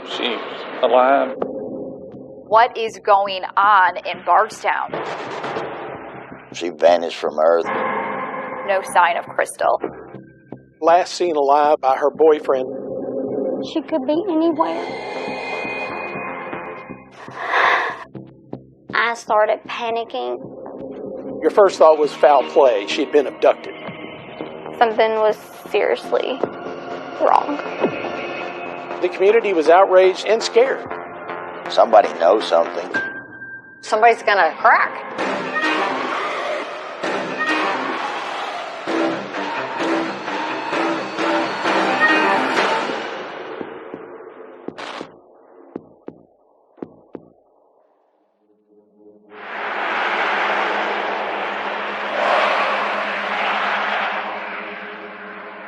she's alive. What is going on in Bardstown? She vanished from Earth. No sign of Crystal. Last seen alive by her boyfriend. She could be anywhere. I started panicking. Your first thought was foul play. She'd been abducted. Something was seriously wrong. The community was outraged and scared. Somebody knows something. Somebody's gonna crack.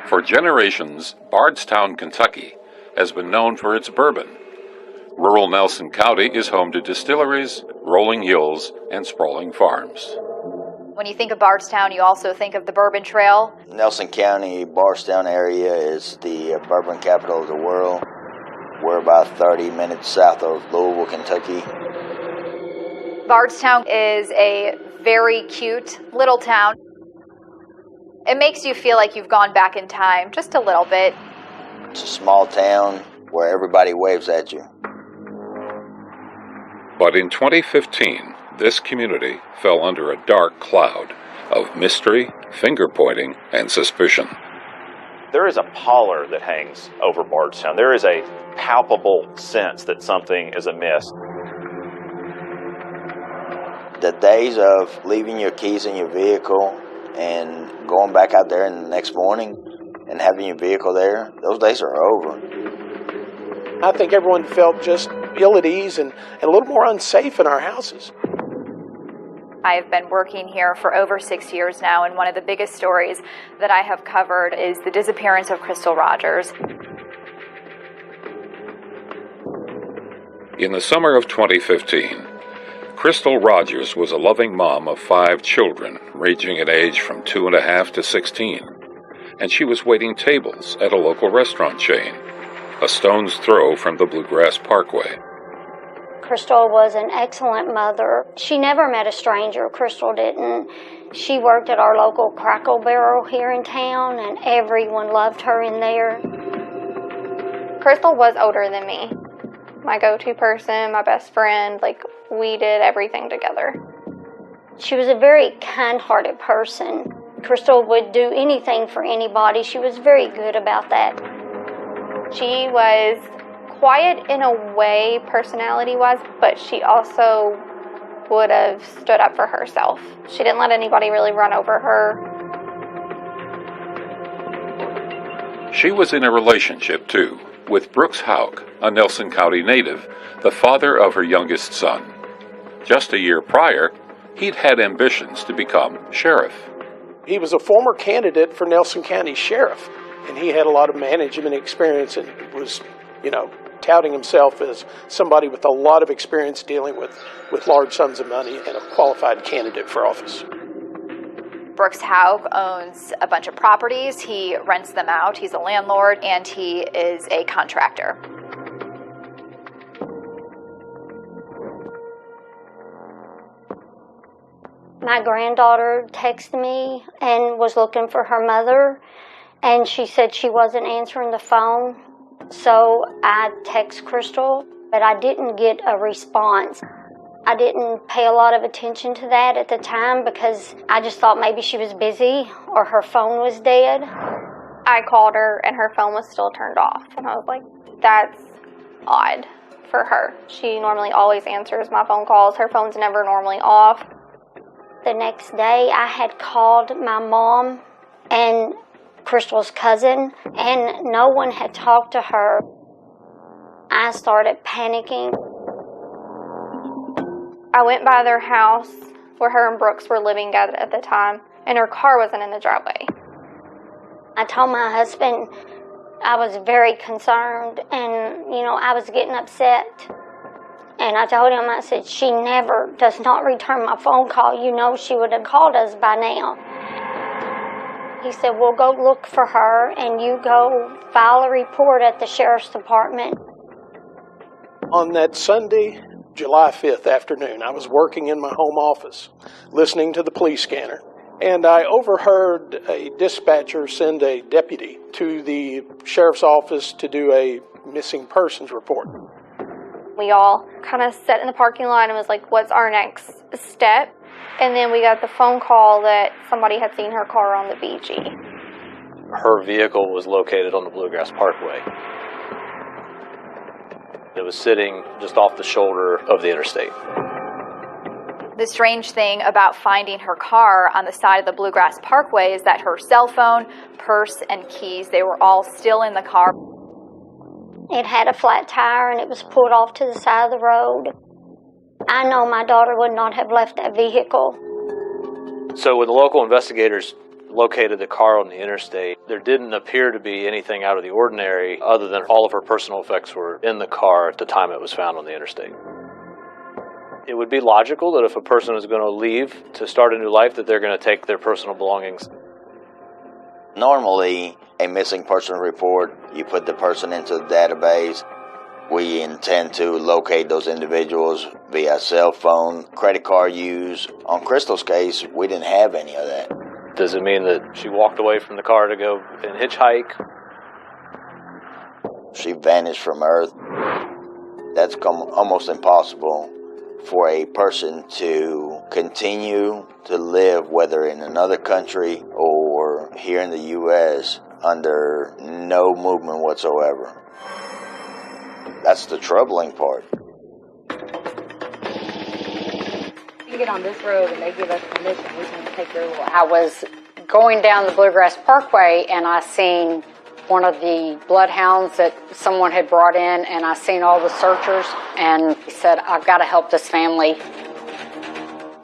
For generations, Bardstown, Kentucky has been known for its bourbon. Rural Nelson County is home to distilleries, rolling hills, and sprawling farms. When you think of Bardstown, you also think of the Bourbon Trail. Nelson County, Bardstown area is the bourbon capital of the world. We're about 30 minutes south of Louisville, Kentucky. Bardstown is a very cute little town. It makes you feel like you've gone back in time just a little bit. It's a small town where everybody waves at you. But in 2015, this community fell under a dark cloud of mystery, finger-pointing, and suspicion. There is a pallor that hangs over Bardstown. There is a palpable sense that something is amiss. The days of leaving your keys in your vehicle and going back out there in the next morning and having your vehicle there, those days are over. I think everyone felt just ill at ease and a little more unsafe in our houses. I have been working here for over 6 years now, and one of the biggest stories that I have covered is the disappearance of Crystal Rogers. In the summer of 2015, Crystal Rogers was a loving mom of 5 children, ranging in age from 2.5 to 16, and she was waiting tables at a local restaurant chain, a stone's throw from the Bluegrass Parkway. Crystal was an excellent mother. She never met a stranger. Crystal didn't. She worked at our local Crackle Barrel here in town, and everyone loved her in there. Crystal was older than me. My go-to person, my best friend, we did everything together. She was a very kind-hearted person. Crystal would do anything for anybody. She was very good about that. She was quiet in a way, personality-wise, but she also would have stood up for herself. She didn't let anybody really run over her. She was in a relationship, too, with Brooks Houck, a Nelson County native, the father of her youngest son. Just a year prior, he'd had ambitions to become sheriff. He was a former candidate for Nelson County Sheriff, and he had a lot of management experience and was, touting himself as somebody with a lot of experience dealing with large sums of money and a qualified candidate for office. Brooks Houck owns a bunch of properties. He rents them out. He's a landlord, and he is a contractor. My granddaughter texted me and was looking for her mother, and she said she wasn't answering the phone. So I texted Crystal, but I didn't get a response. I didn't pay a lot of attention to that at the time because I just thought maybe she was busy or her phone was dead. I called her and her phone was still turned off. And I was like, that's odd for her. She normally always answers my phone calls. Her phone's never normally off. The next day I had called my mom and Crystal's cousin, and no one had talked to her. I started panicking. I went by their house where her and Brooks were living at the time, and her car wasn't in the driveway. I told my husband I was very concerned, and, I was getting upset. And I told him, I said, she never does not return my phone call. She would have called us by now. He said, well, go look for her, and you go file a report at the sheriff's department. On that Sunday, July 5th afternoon, I was working in my home office, listening to the police scanner, and I overheard a dispatcher send a deputy to the sheriff's office to do a missing persons report. We all kind of sat in the parking lot and was like, what's our next step? And then we got the phone call that somebody had seen her car on the BG. Her vehicle was located on the Bluegrass Parkway. It was sitting just off the shoulder of the interstate. The strange thing about finding her car on the side of the Bluegrass Parkway is that her cell phone, purse, and keys, they were all still in the car. It had a flat tire and it was pulled off to the side of the road. I know my daughter would not have left that vehicle. So when the local investigators located the car on the interstate, there didn't appear to be anything out of the ordinary other than all of her personal effects were in the car at the time it was found on the interstate. It would be logical that if a person is going to leave to start a new life, that they're going to take their personal belongings. Normally, a missing person report, you put the person into the database. We intend to locate those individuals via cell phone, credit card use. On Crystal's case, we didn't have any of that. Does it mean that she walked away from the car to go and hitchhike? She vanished from Earth. That's almost impossible for a person to continue to live, whether in another country or here in the U.S., under no movement whatsoever. That's the troubling part. You get on this road and they give us permission, we can take your little... I was going down the Bluegrass Parkway and I seen one of the bloodhounds that someone had brought in, and I seen all the searchers, and he said, I've got to help this family.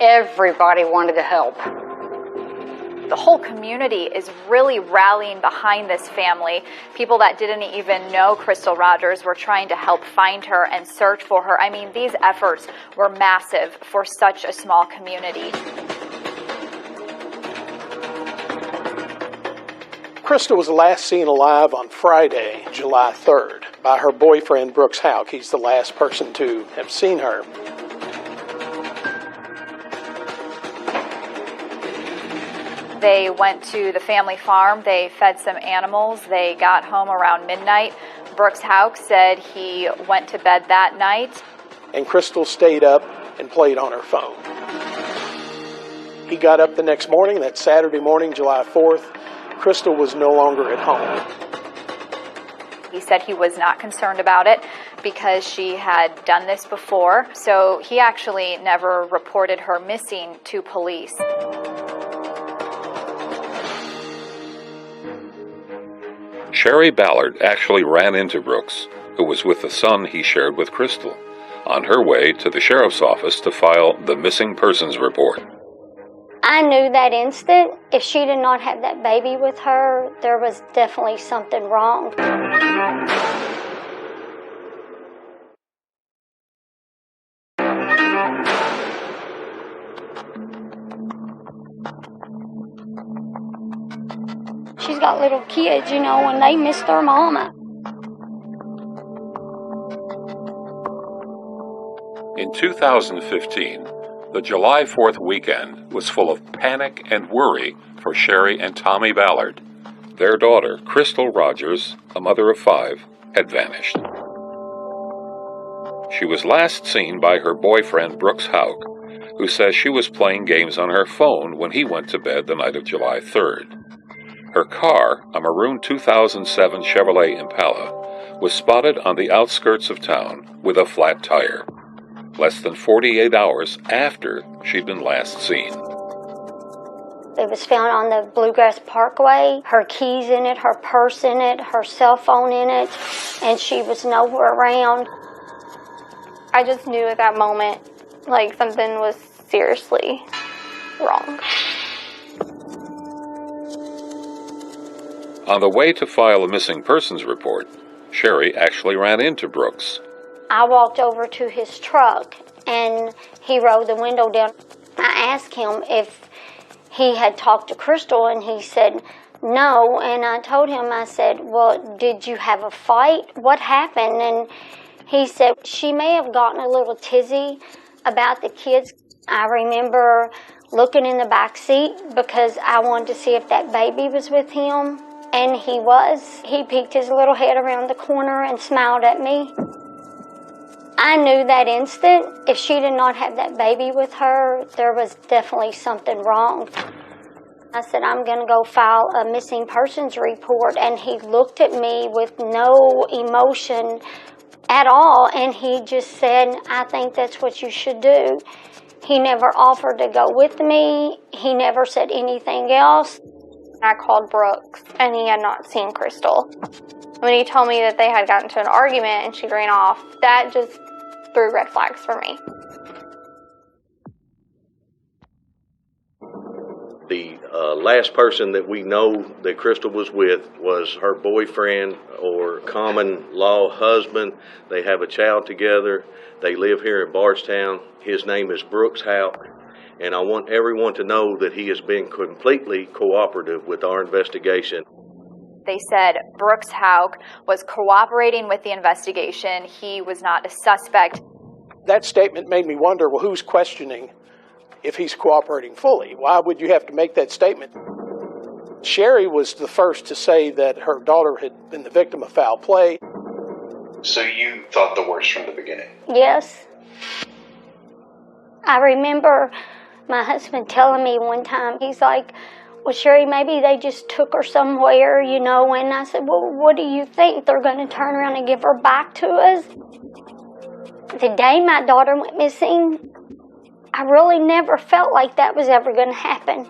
Everybody wanted to help. The whole community is really rallying behind this family. People that didn't even know Crystal Rogers were trying to help find her and search for her. I mean, these efforts were massive for such a small community. Crystal was last seen alive on Friday, July 3rd, by her boyfriend, Brooks Houck. He's the last person to have seen her. They went to the family farm. They fed some animals. They got home around midnight. Brooks Houck said he went to bed that night. And Crystal stayed up and played on her phone. He got up the next morning, that Saturday morning, July 4th. Crystal was no longer at home. He said he was not concerned about it because she had done this before, so he actually never reported her missing to police. Sherry Ballard actually ran into Brooks, who was with the son he shared with Crystal, on her way to the sheriff's office to file the missing persons report. I knew that instant, if she did not have that baby with her, there was definitely something wrong. She's got little kids, and they miss their mama. In 2015, the July 4th weekend was full of panic and worry for Sherry and Tommy Ballard. Their daughter, Crystal Rogers, a mother of 5, had vanished. She was last seen by her boyfriend, Brooks Houck, who says she was playing games on her phone when he went to bed the night of July 3rd. Her car, a maroon 2007 Chevrolet Impala, was spotted on the outskirts of town with a flat tire, less than 48 hours after she'd been last seen. It was found on the Bluegrass Parkway, her keys in it, her purse in it, her cell phone in it, and she was nowhere around. I just knew at that moment, like, something was seriously wrong. On the way to file a missing persons report, Sherry actually ran into Brooks. I walked over to his truck, and he rolled the window down. I asked him if he had talked to Crystal, and he said no. And I told him, I said, well, did you have a fight? What happened? And He said she may have gotten a little tizzy about the kids. I remember looking in the back seat because I wanted to see if that baby was with him, and he was. He peeked his little head around the corner and smiled at me. I knew that instant, if she did not have that baby with her, there was definitely something wrong. I said, I'm going to go file a missing persons report, and he looked at me with no emotion at all, and he just said, I think that's what you should do. He never offered to go with me. He never said anything else. I called Brooks, and he had not seen Crystal. When he told me that they had gotten into an argument and she ran off, that just threw red flags for me. The last person that we know that Crystal was with was her boyfriend or common law husband. They have a child together. They live here in Bardstown. His name is Brooks Houck, and I want everyone to know that he has been completely cooperative with our investigation. They said Brooks Houck was cooperating with the investigation. He was not a suspect. That statement made me wonder, well, who's questioning if he's cooperating fully? Why would you have to make that statement? Sherry was the first to say that her daughter had been the victim of foul play. So you thought the worst from the beginning? Yes. I remember my husband telling me one time, he's like, well, Sherry, maybe they just took her somewhere, you know, and I said, well, what do you think? They're going to turn around and give her back to us? The day my daughter went missing, I really never felt like that was ever going to happen.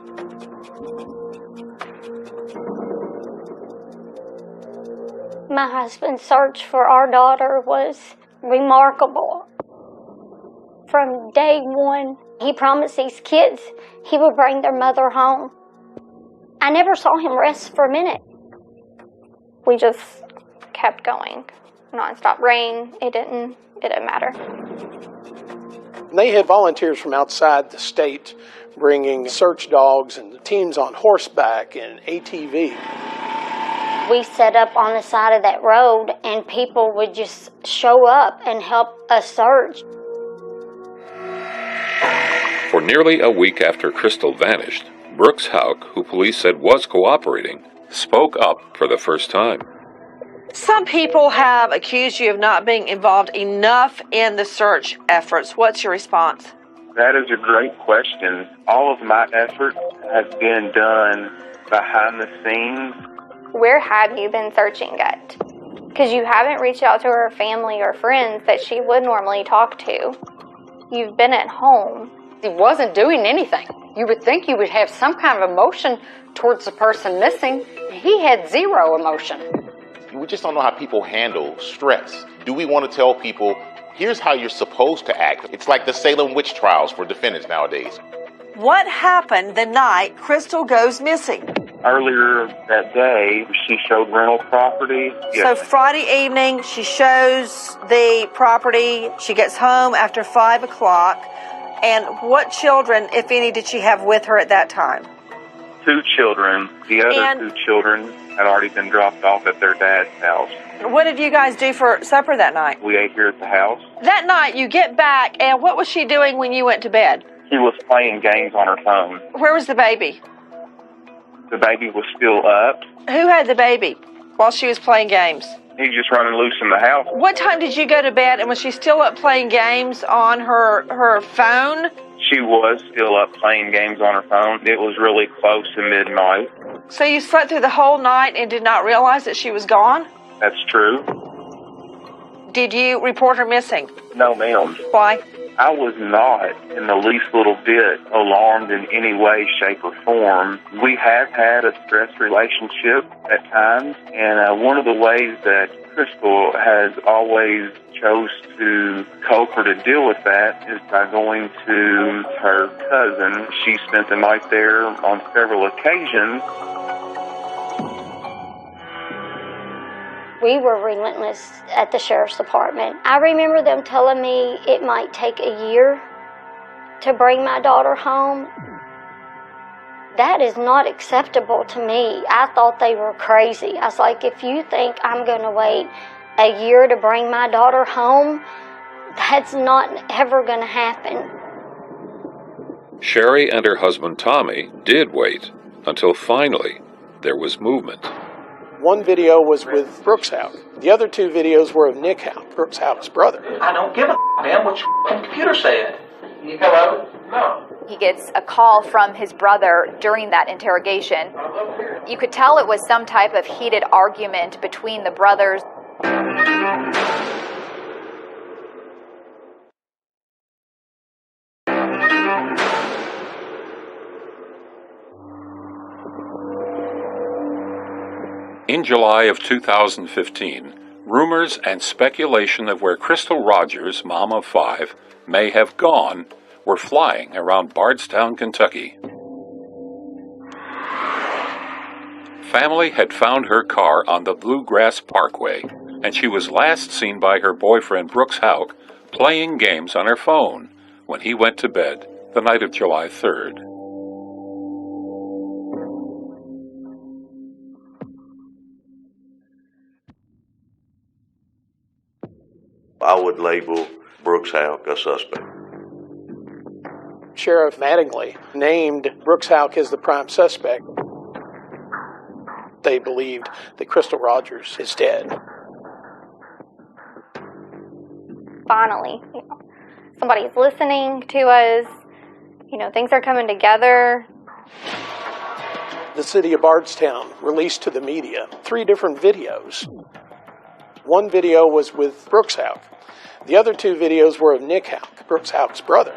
My husband's search for our daughter was remarkable. From day one, he promised these kids he would bring their mother home. I never saw him rest for a minute. We just kept going. Non-stop rain, it didn't matter. They had volunteers from outside the state bringing search dogs and teams on horseback and ATV. We set up on the side of that road, and people would just show up and help us search. For nearly a week after Crystal vanished, Brooks Houck, who police said was cooperating, spoke up for the first time. Some people have accused you of not being involved enough in the search efforts. What's your response? That is a great question. All of my effort has been done behind the scenes. Where have you been searching at? Because you haven't reached out to her family or friends that she would normally talk to. You've been at home. He wasn't doing anything. You would think you would have some kind of emotion towards the person missing. He had zero emotion. We just don't know how people handle stress. Do we want to tell people, here's how you're supposed to act? It's like the Salem witch trials for defendants nowadays. What happened the night Crystal goes missing? Earlier that day, she showed rental property. So Friday evening, she shows the property. She gets home after 5 o'clock. And what children, if any, did she have with her at that time? 2 children. The other 2 children had already been dropped off at their dad's house. What did you guys do for supper that night? We ate here at the house. That night, you get back, and what was she doing when you went to bed? She was playing games on her phone. Where was the baby? The baby was still up. Who had the baby while she was playing games? He was just running loose in the house. What time did you go to bed, and was she still up playing games on her phone? She was still up playing games on her phone. It was really close to midnight. So you slept through the whole night and did not realize that she was gone? That's true. Did you report her missing? No, ma'am. Why? I was not in the least little bit alarmed in any way, shape, or form. We have had a stressed relationship at times, and one of the ways that Crystal has always chose to cope or to deal with that is by going to her cousin. She spent the night there on several occasions. We were relentless at the sheriff's department. I remember them telling me it might take a year to bring my daughter home. That is not acceptable to me. I thought they were crazy. I was like, if you think I'm going to wait a year to bring my daughter home, that's not ever going to happen. Sherry and her husband Tommy did wait until finally there was movement. One video was with Brooks Houck. The other two videos were of Nick Houck, Brooks Houck's brother. I don't give a damn what your computer said. You come out? No. He gets a call from his brother during that interrogation. You could tell it was some type of heated argument between the brothers. In July of 2015, rumors and speculation of where Crystal Rogers, mom of 5, may have gone were flying around Bardstown, Kentucky. Family had found her car on the Bluegrass Parkway, and she was last seen by her boyfriend Brooks Houck playing games on her phone when he went to bed the night of July 3rd. I would label Brooks Houck a suspect. Sheriff Mattingly named Brooks Houck as the prime suspect. They believed that Crystal Rogers is dead. Finally, somebody's listening to us. Things are coming together. The city of Bardstown released to the media 3 different videos. One video was with Brooks Houck. The other 2 videos were of Nick Houck, Brooks Houck's brother.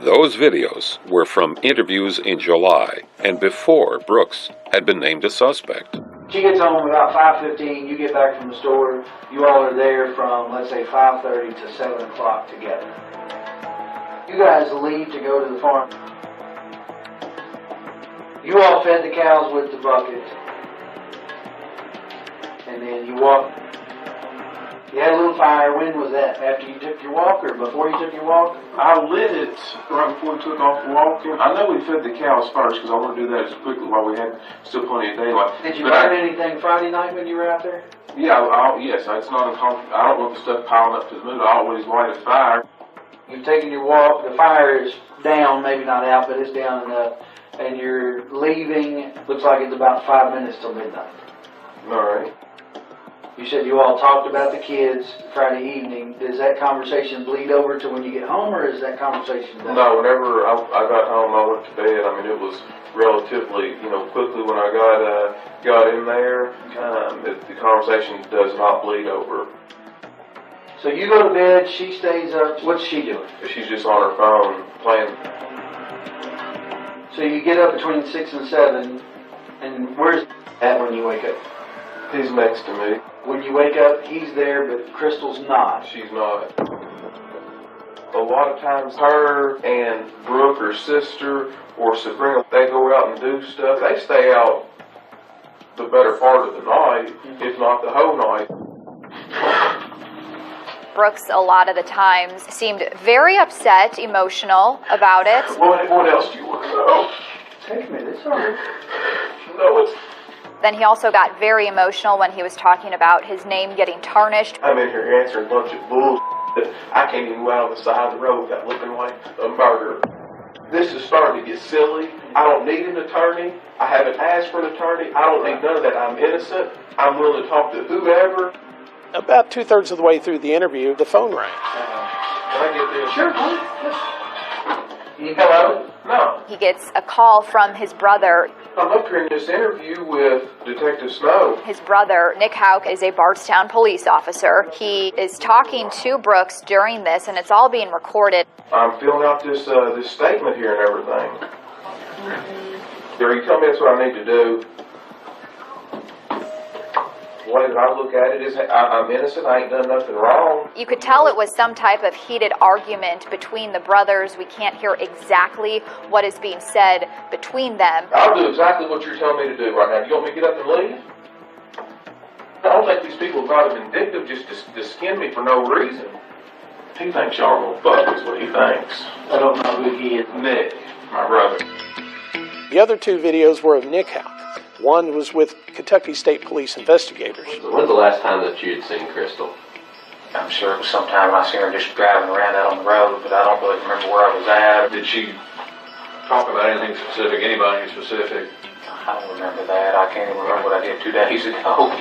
Those videos were from interviews in July and before Brooks had been named a suspect. She gets home about 5:15. You get back from the store. You all are there from, let's say, 5:30 to 7 o'clock together. You guys leave to go to the farm. You all fed the cows with the bucket. And then you walked. You had a little fire. When was that? After you took your walk or before you took your walk? I lit it right before we took off walking. I know we fed the cows first because I want to do that as quickly while we had still plenty of daylight. Did you burn anything Friday night when you were out there? Yeah, yes. It's not uncomfortable. I don't want the stuff piling up to the moon. I always light a fire. You've taken your walk. The fire is down, maybe not out, but it's down enough. And you're leaving. Looks like it's about 5 minutes till midnight. All right. You said you all talked about the kids Friday evening. Does that conversation bleed over to when you get home, or is that conversation done? No, whenever I got home, I went to bed. I mean, it was relatively, quickly when I got in there. The conversation does not bleed over. So you go to bed, she stays up. What's she doing? She's just on her phone playing. So you get up between 6 and 7, and where's at when you wake up? He's next to me. When you wake up, he's there, but Crystal's not. She's not. A lot of times, her and Brooke, her sister, or Sabrina, they go out and do stuff. They stay out the better part of the night, if not the whole night. Brooks, a lot of the times, seemed very upset, emotional about it. What else do you want to know? Take me, it's all right. No, it's... Then he also got very emotional when he was talking about his name getting tarnished. I'm in here answering a bunch of bull that I can't even go out on the side of the road without looking like a murderer. This is starting to get silly. I don't need an attorney. I haven't asked for an attorney. I don't need none of that. I'm innocent. I'm willing to talk to whoever. About 2/3 of the way through the interview, the phone rang. Can I get this? Sure. Can you come out? No. He gets a call from his brother. I'm up here in this interview with Detective Snow. His brother, Nick Houck, is a Bardstown police officer. He is talking to Brooks during this, and it's all being recorded. I'm filling out this statement here and everything. Are you telling me that's what I need to do? The way that I look at it is I'm innocent. I ain't done nothing wrong. You could tell it was some type of heated argument between the brothers. We can't hear exactly what is being said between them. I'll do exactly what you're telling me to do right now. You want me to get up and leave? I don't think these people are rather vindictive just to skin me for no reason. He thinks y'all are gonna fuck is what he thinks. I don't know who he is. Nick, my brother. The other 2 videos were of Nick Houck. One was with Kentucky State Police investigators. When's the last time that you had seen Crystal? I'm sure it was sometime I seen her just driving around out on the road, but I don't really remember where I was at. Did she talk about anything specific, anybody specific? I don't remember that. I can't even remember what I did 2 days ago.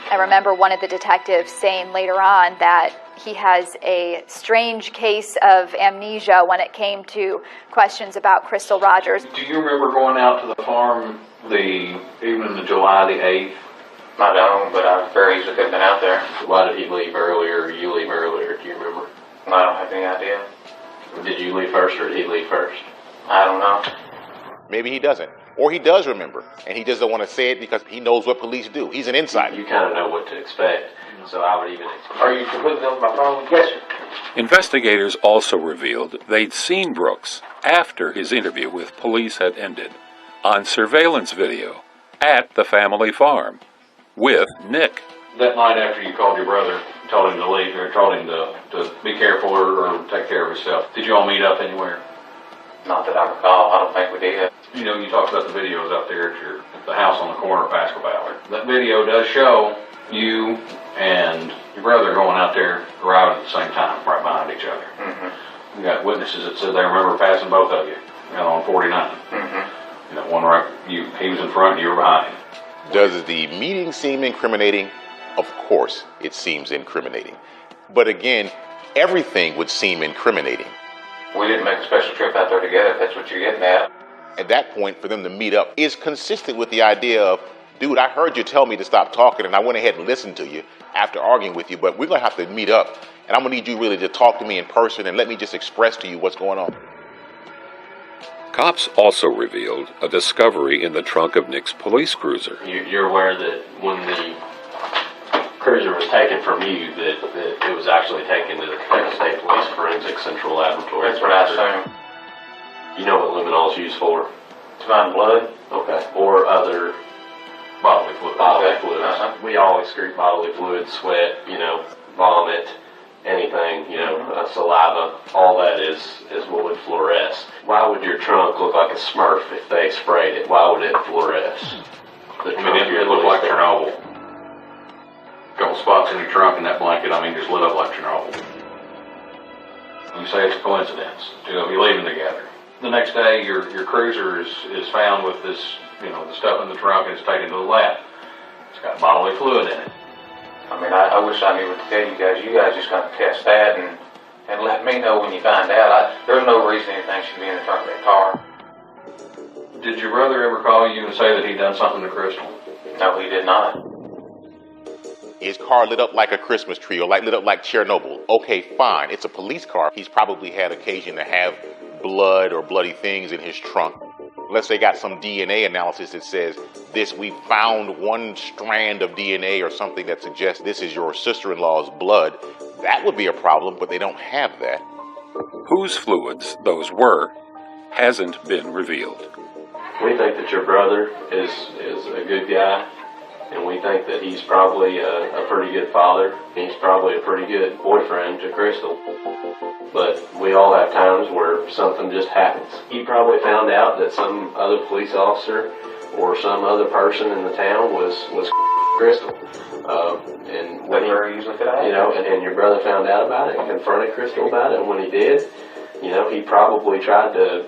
I remember one of the detectives saying later on that he has a strange case of amnesia when it came to questions about Crystal Rogers. Do you remember going out to the farm the evening of July the 8th? I don't, but I very easily could have been out there. Why did he leave earlier, or you leave earlier? Do you remember? I don't have any idea. Did you leave first, or did he leave first? I don't know. Maybe he doesn't. Or he does remember, and he just don't want to say it because he knows what police do. He's an insider. You kind of know what to expect, so I would even expect. Are you completely on my phone? Yes, sir. Investigators also revealed they'd seen Brooks after his interview with police had ended on surveillance video at the family farm with Nick. That night after you called your brother, told him to leave, or told him to be careful or take care of himself, did you all meet up anywhere? Not that I recall. I don't think we did. You know, you talked about the videos out there at the house on the corner of Pascal Ballard. That video does show you and your brother going out there arriving at the same time, right behind each other. Mm-hmm. You got witnesses that said they remember passing both of you, on 49. Mm-hmm. You know, one right, he was in front and you were behind him. Does the meeting seem incriminating? Of course it seems incriminating. But again, everything would seem incriminating. We didn't make a special trip out there together, if that's what you're getting at. At that point, for them to meet up is consistent with the idea of, dude, I heard you tell me to stop talking, and I went ahead and listened to you after arguing with you, but we're going to have to meet up, and I'm going to need you really to talk to me in person and let me just express to you what's going on. Cops also revealed a discovery in the trunk of Nick's police cruiser. You're aware that when the cruiser was taken from you, that it was actually taken to the Kentucky State Police Forensic Central Laboratory. That's what I assume. You know what luminol is used for? To find blood? Okay. Or other bodily fluids. Uh-huh. We all excrete bodily fluids, sweat, vomit, anything, saliva. All that is what would fluoresce. Why would your trunk look like a Smurf if they sprayed it? Why would it fluoresce? It looked like Chernobyl. A couple spots in your trunk and that blanket, just lit up like Chernobyl. You say it's a coincidence. You'll be leaving together. The next day, your cruiser is found with this, the stuff in the trunk, and it's taken to the lab. It's got bodily fluid in it. I wish I knew what to tell you guys. You guys just got to test that and let me know when you find out. There's no reason anything should be in the trunk of that car. Did your brother ever call you and say that he'd done something to Crystal? No, he did not. His car lit up like a Christmas tree or lit up like Chernobyl. Okay, fine. It's a police car. He's probably had occasion to have blood or bloody things in his trunk. Unless they got some DNA analysis that says we found one strand of DNA or something that suggests this is your sister-in-law's blood, that would be a problem, but they don't have that. Whose fluids those were hasn't been revealed. We think that your brother is a good guy, and we think that he's probably a pretty good father. He's probably a pretty good boyfriend to Crystal. But we all have times where something just happens. He probably found out that some other police officer or some other person in the town was Crystal. And when and your brother found out about it and confronted Crystal about it, and when he did, he probably tried to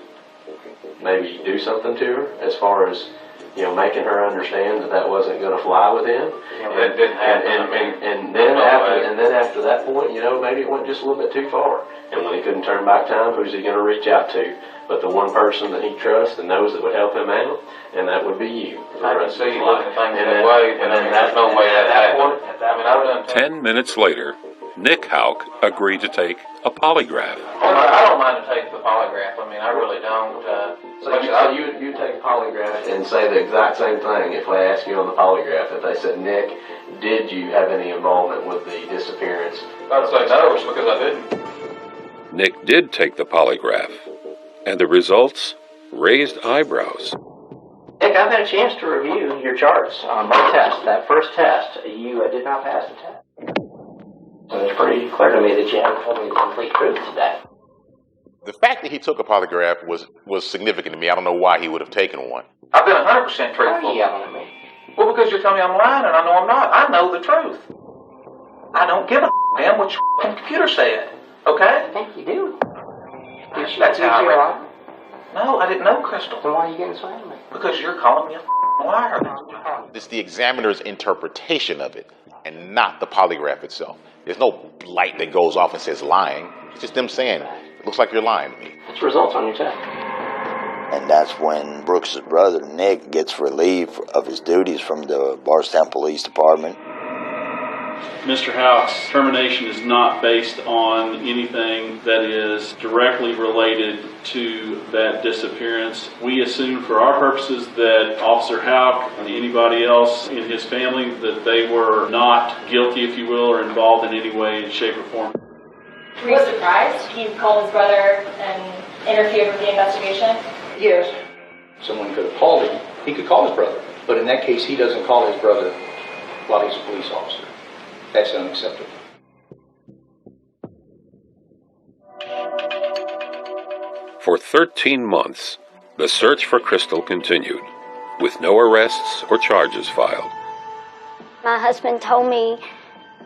maybe do something to her as far as making her understand that wasn't going to fly with him. That didn't happen. And then after that point, maybe it went just a little bit too far. And when he couldn't turn back time, who's he going to reach out to? But the one person that he trusts and knows that would help him out, and that would be you. I can see you looking at things that way, but there's no way that happened. 10 minutes later, Nick Houck agreed to take a polygraph. I don't mind to take the polygraph. I really don't. So you take a polygraph and say the exact same thing if they ask you on the polygraph. If they said, Nick, did you have any involvement with the disappearance? I'd say no, it's because I didn't. Nick did take the polygraph, and the results raised eyebrows. Nick, I've had a chance to review your charts on both tests. That first test, you did not pass the test. So it's pretty clear to me that you haven't told me the complete truth today. The fact that he took a polygraph was significant to me. I don't know why he would have taken one. I've been 100% truthful. Why are you yelling at me? Well, because you're telling me I'm lying and I know I'm not. I know the truth. I don't give a damn what your computer said. Okay? I think you do. That's how I read. No, I didn't know Crystal. Then why are you getting so angry? Because you're calling me a liar. It's the examiner's interpretation of it and not the polygraph itself. There's no light that goes off and says lying. It's just them saying, it looks like you're lying to me. What's the results on your test? And that's when Brooks' brother, Nick, gets relieved of his duties from the Bardstown Police Department. Mr. Houck's termination is not based on anything that is directly related to that disappearance. We assume for our purposes that Officer Houck and anybody else in his family, that they were not guilty, if you will, or involved in any way, shape, or form. Were you surprised he called his brother and interfered with the investigation? Yes. Someone could have called him. He could call his brother. But in that case, he doesn't call his brother while he's a police officer. That's unacceptable. For 13 months, the search for Crystal continued, with no arrests or charges filed. My husband told me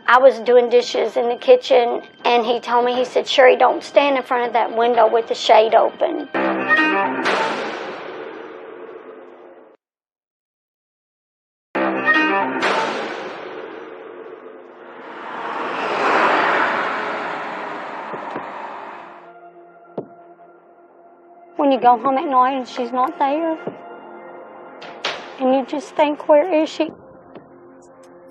I was doing dishes in the kitchen, and he told me, he said, "Sherry, don't stand in front of that window with the shade open." When you go home at night and she's not there, and you just think, where is she?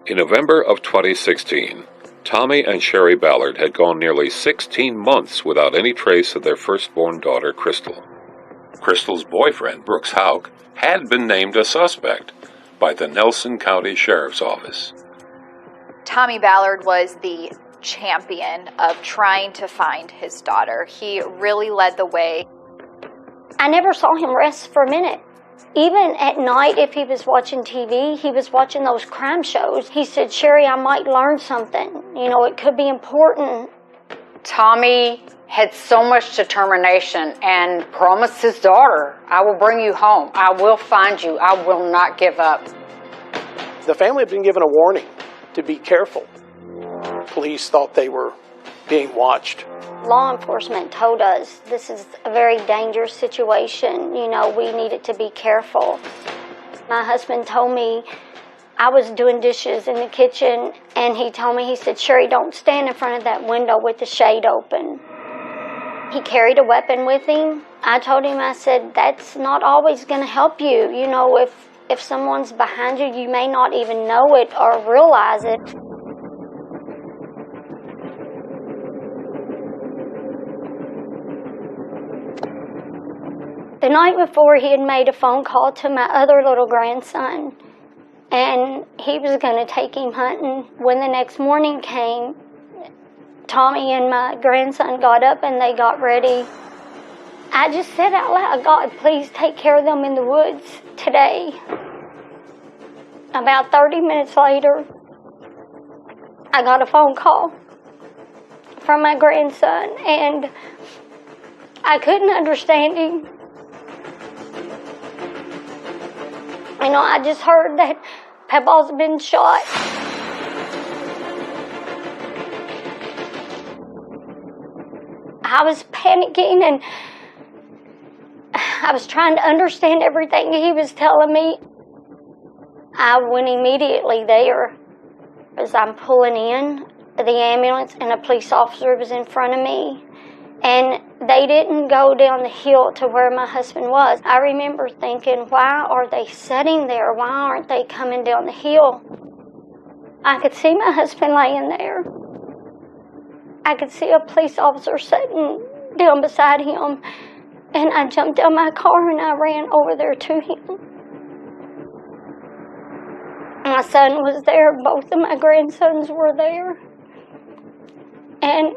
In November of 2016, Tommy and Sherry Ballard had gone nearly 16 months without any trace of their firstborn daughter, Crystal. Crystal's boyfriend, Brooks Houck, had been named a suspect by the Nelson County Sheriff's Office. Tommy Ballard was the champion of trying to find his daughter. He really led the way. I never saw him rest for a minute. Even at night, if he was watching TV, he was watching those crime shows. He said, "Sherry, I might learn something. You know, it could be important." Tommy had so much determination and promised his daughter, "I will bring you home. I will find you. I will not give up." The family had been given a warning to be careful. Police thought they were being watched. Law enforcement told us this is a very dangerous situation. You know, we needed to be careful. My husband told me I was doing dishes in the kitchen, and he told me, he said, "Sherry, don't stand in front of that window with the shade open." He carried a weapon with him. I told him, I said, "That's not always going to help you. You know, if someone's behind you, you may not even know it or realize it." The night before, he had made a phone call to my other little grandson, and he was going to take him hunting. When the next morning came, Tommy and my grandson got up and they got ready. I just said out loud, "God, please take care of them in the woods today." About 30 minutes later, I got a phone call from my grandson, and I couldn't understand him. You know, I just heard that Papa's been shot. I was panicking, and I was trying to understand everything he was telling me. I went immediately there. As I'm pulling in the ambulance, and a police officer was in front of me. And they didn't go down the hill to where my husband was. I remember thinking, why are they sitting there? Why aren't they coming down the hill? I could see my husband laying there. I could see a police officer sitting down beside him. And I jumped out of my car and I ran over there to him. My son was there. Both of my grandsons were there. And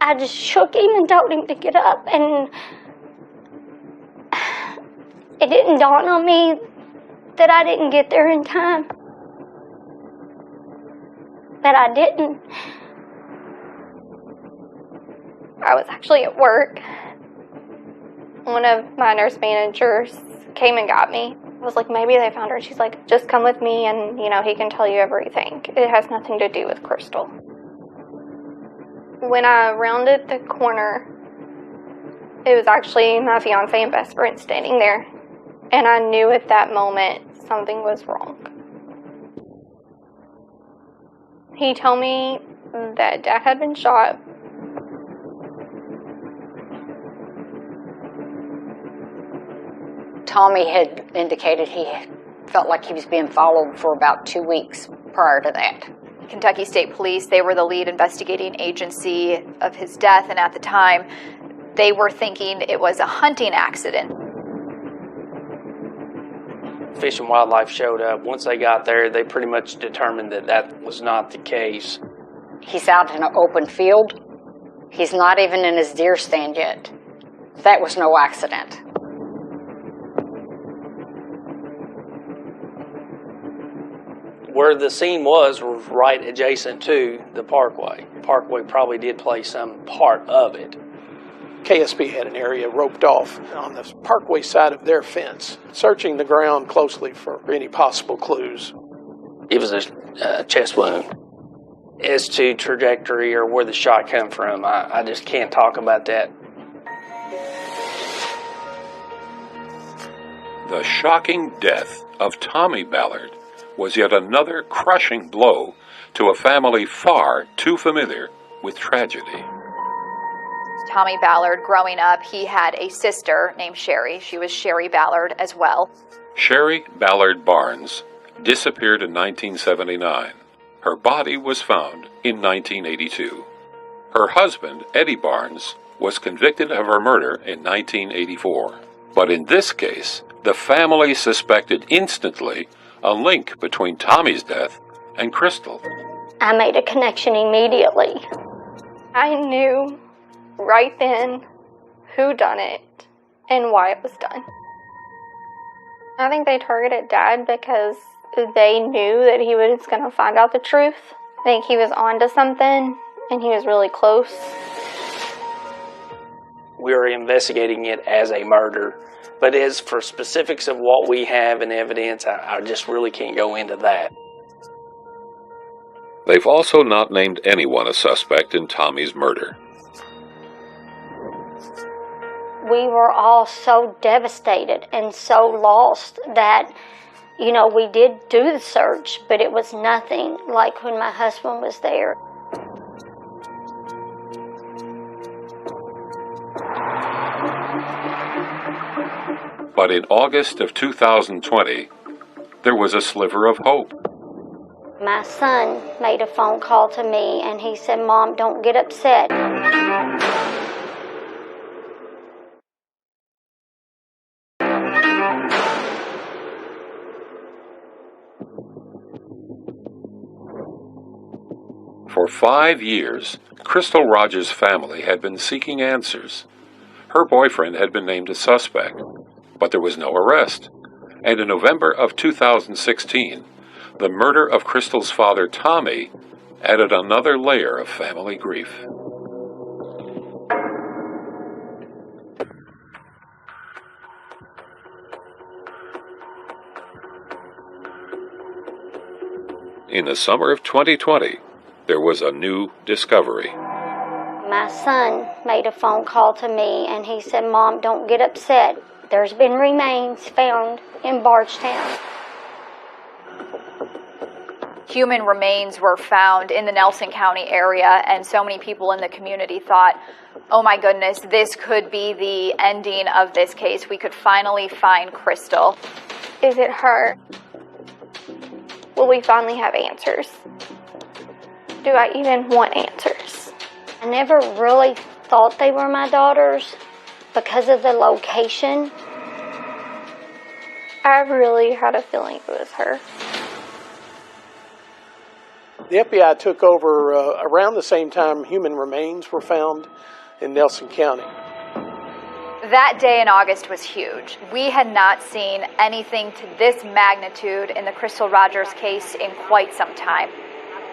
I just shook him and told him to get up, and it didn't dawn on me that I didn't get there in time. That I didn't. I was actually at work. One of my nurse managers came and got me. I was like, maybe they found her. She's like, just come with me and, he can tell you everything. It has nothing to do with Crystal. When I rounded the corner, it was actually my fiance and best friend standing there. And I knew at that moment something was wrong. He told me that Dad had been shot. Tommy had indicated he felt like he was being followed for about 2 weeks prior to that. Kentucky State Police, they were the lead investigating agency of his death, and at the time, they were thinking it was a hunting accident. Fish and Wildlife showed up. Once they got there, they pretty much determined that that was not the case. He's out in an open field. He's not even in his deer stand yet. That was no accident. Where the scene was right adjacent to the parkway. Parkway probably did play some part of it. KSP had an area roped off on the parkway side of their fence, searching the ground closely for any possible clues. It was a chest wound. As to trajectory or where the shot came from, I just can't talk about that. The shocking death of Tommy Ballard was yet another crushing blow to a family far too familiar with tragedy. Tommy Ballard, growing up, he had a sister named Sherry. She was Sherry Ballard as well. Sherry Ballard Barnes disappeared in 1979. Her body was found in 1982. Her husband, Eddie Barnes, was convicted of her murder in 1984. But in this case, the family suspected instantly a link between Tommy's death and Crystal. I made a connection immediately. I knew right then who done it and why it was done. I think they targeted Dad because they knew that he was going to find out the truth. I think he was onto something and he was really close. We are investigating it as a murder, but as for specifics of what we have in evidence, I just really can't go into that. They've also not named anyone a suspect in Tommy's murder. We were all so devastated and so lost that, we did do the search, but it was nothing like when my husband was there. But in August of 2020, there was a sliver of hope. My son made a phone call to me and he said, "Mom, don't get upset." For 5 years, Crystal Rogers' family had been seeking answers. Her boyfriend had been named a suspect, but there was no arrest. And in November of 2016, the murder of Crystal's father, Tommy, added another layer of family grief. In the summer of 2020, there was a new discovery. My son made a phone call to me and he said, "Mom, don't get upset. There's been remains found in Bardstown." Human remains were found in the Nelson County area, and so many people in the community thought, oh my goodness, this could be the ending of this case. We could finally find Crystal. Is it her? Will we finally have answers? Do I even want answers? I never really thought they were my daughters because of the location. I really had a feeling it was her. The FBI took over around the same time human remains were found in Nelson County. That day in August was huge. We had not seen anything to this magnitude in the Crystal Rogers case in quite some time.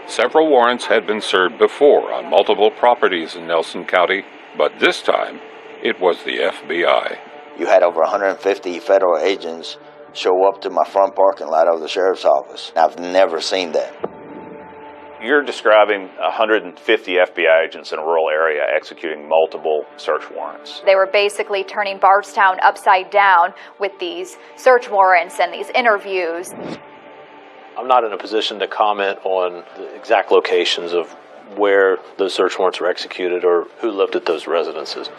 Several warrants had been served before on multiple properties in Nelson County, but this time it was the FBI. You had over 150 federal agents show up to my front parking lot of the sheriff's office. I've never seen that. You're describing 150 FBI agents in a rural area executing multiple search warrants. They were basically turning Bardstown upside down with these search warrants and these interviews. I'm not in a position to comment on the exact locations of where those search warrants were executed or who lived at those residences.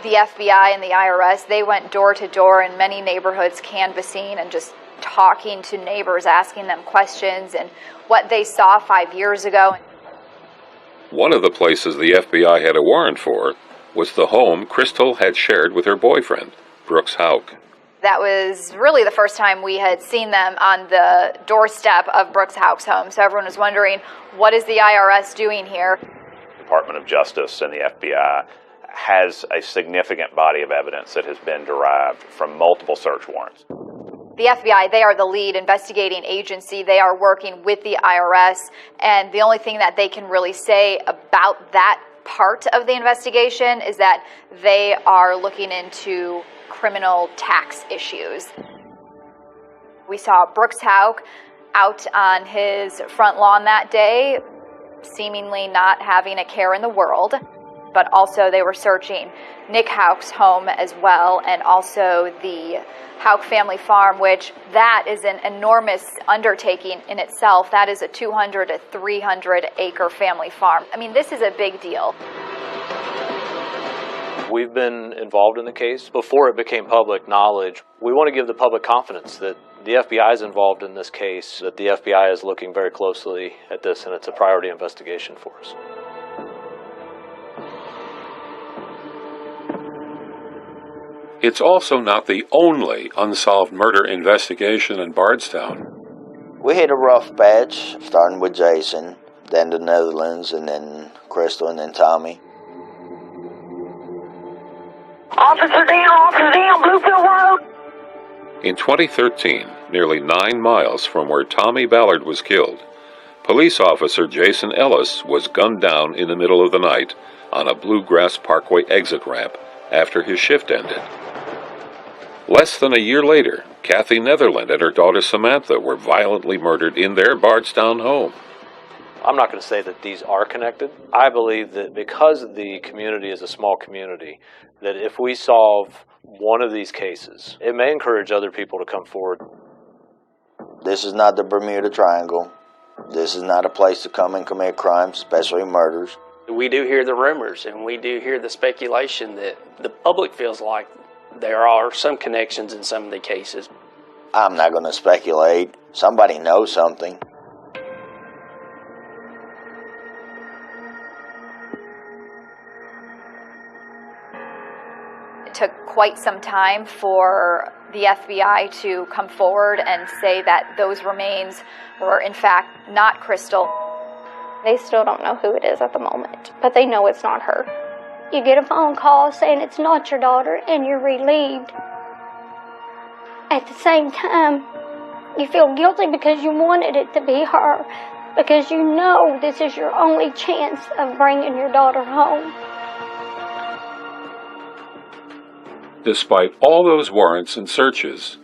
The FBI and the IRS, they went door to door in many neighborhoods canvassing and just talking to neighbors, asking them questions and what they saw 5 years ago. One of the places the FBI had a warrant for was the home Crystal had shared with her boyfriend, Brooks Houck. That was really the first time we had seen them on the doorstep of Brooks Houck's home. So everyone was wondering, what is the IRS doing here? The Department of Justice and the FBI has a significant body of evidence that has been derived from multiple search warrants. The FBI, they are the lead investigating agency. They are working with the IRS, and the only thing that they can really say about that part of the investigation is that they are looking into criminal tax issues. We saw Brooks Houck out on his front lawn that day, seemingly not having a care in the world, but also they were searching Nick Houck's home as well, and also the Houck family farm, which that is an enormous undertaking in itself. That is a 200 to 300 acre family farm. I mean, this is a big deal. We've been involved in the case before it became public knowledge. We want to give the public confidence that the FBI is involved in this case, that the FBI is looking very closely at this, and it's a priority investigation for us. It's also not the only unsolved murder investigation in Bardstown. We hit a rough patch, starting with Jason, then the Netherlands, and then Crystal, and then Tommy. Officer down, Bluefield Road. In 2013, nearly 9 miles from where Tommy Ballard was killed, police officer Jason Ellis was gunned down in the middle of the night on a Bluegrass Parkway exit ramp after his shift ended. Less than a year later, Kathy Netherland and her daughter Samantha were violently murdered in their Bardstown home. I'm not going to say that these are connected. I believe that because the community is a small community, that if we solve one of these cases, it may encourage other people to come forward. This is not the Bermuda Triangle. This is not a place to come and commit crimes, especially murders. We do hear the rumors, and we do hear the speculation that the public feels like there are some connections in some of the cases. I'm not going to speculate. Somebody knows something. It took quite some time for the FBI to come forward and say that those remains were in fact not Crystal. They still don't know who it is at the moment, but they know it's not her. You get a phone call saying it's not your daughter, and you're relieved. At the same time, you feel guilty because you wanted it to be her, because you know this is your only chance of bringing your daughter home. Despite all those warrants and searches,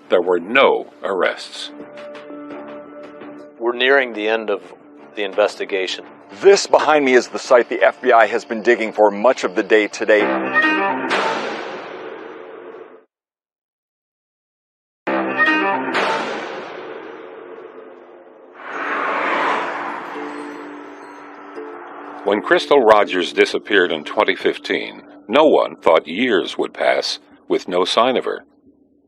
there were no arrests. We're nearing the end of the investigation. This behind me is the site the FBI has been digging for much of the day today. When Crystal Rogers disappeared in 2015, no one thought years would pass with no sign of her.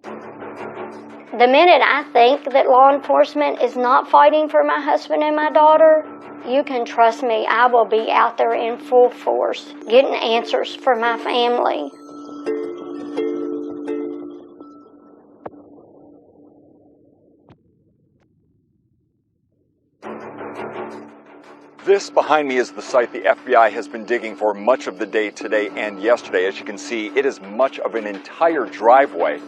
The minute I think that law enforcement is not fighting for my husband and my daughter, you can trust me, I will be out there in full force, getting answers for my family. This behind me is the site the FBI has been digging for much of the day today and yesterday. As you can see, it is much of an entire driveway.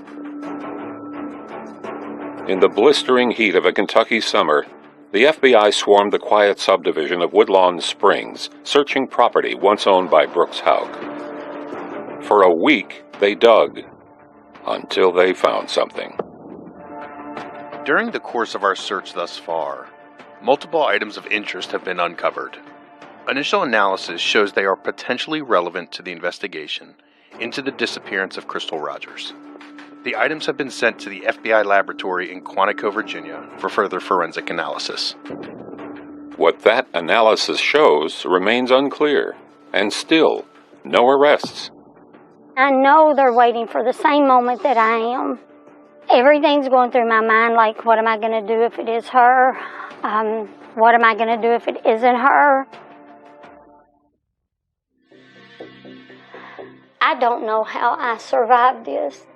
In the blistering heat of a Kentucky summer, the FBI swarmed the quiet subdivision of Woodlawn Springs, searching property once owned by Brooks Houck. For a week, they dug, until they found something. During the course of our search thus far, multiple items of interest have been uncovered. Initial analysis shows they are potentially relevant to the investigation into the disappearance of Crystal Rogers. The items have been sent to the FBI laboratory in Quantico, Virginia for further forensic analysis. What that analysis shows remains unclear, and still, no arrests. I know they're waiting for the same moment that I am. Everything's going through my mind, like, what am I going to do if it is her? What am I going to do if it isn't her? I don't know how I survived this.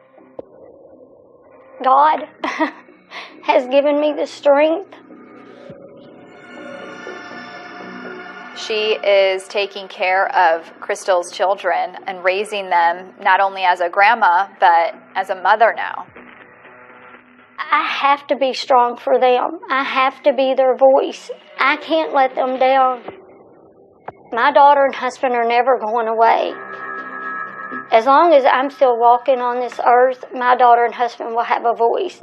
God has given me the strength. She is taking care of Crystal's children and raising them not only as a grandma, but as a mother now. I have to be strong for them. I have to be their voice. I can't let them down. My daughter and husband are never going away. As long as I'm still walking on this earth, my daughter and husband will have a voice.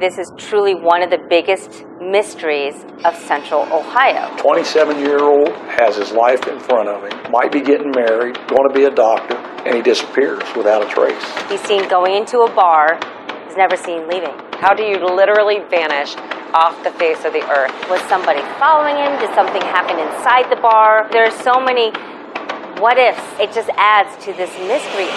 This is truly one of the biggest mysteries of Central Ohio. 27-year-old has his life in front of him, might be getting married, going to be a doctor, and he disappears without a trace. He's seen going into a bar, he's never seen leaving. How do you literally vanish off the face of the earth? Was somebody following him? Did something happen inside the bar? There are so many what ifs. It just adds to this mystery.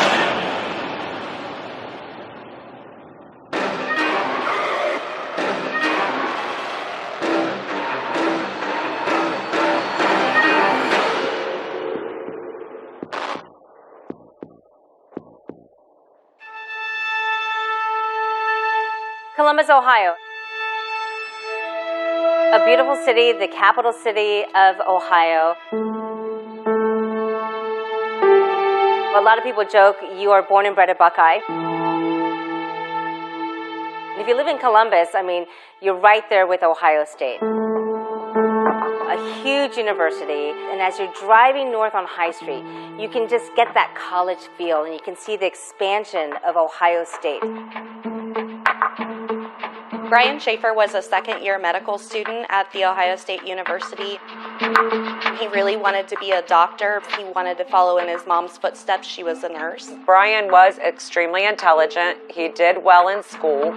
Columbus, Ohio. A beautiful city, the capital city of Ohio. A lot of people joke you are born and bred a Buckeye. If you live in Columbus, I mean, you're right there with Ohio State. A huge university, and as you're driving north on High Street, you can just get that college feel, and you can see the expansion of Ohio State. Brian Schaefer was a second-year medical student at The Ohio State University. He really wanted to be a doctor. He wanted to follow in his mom's footsteps. She was a nurse. Brian was extremely intelligent. He did well in school.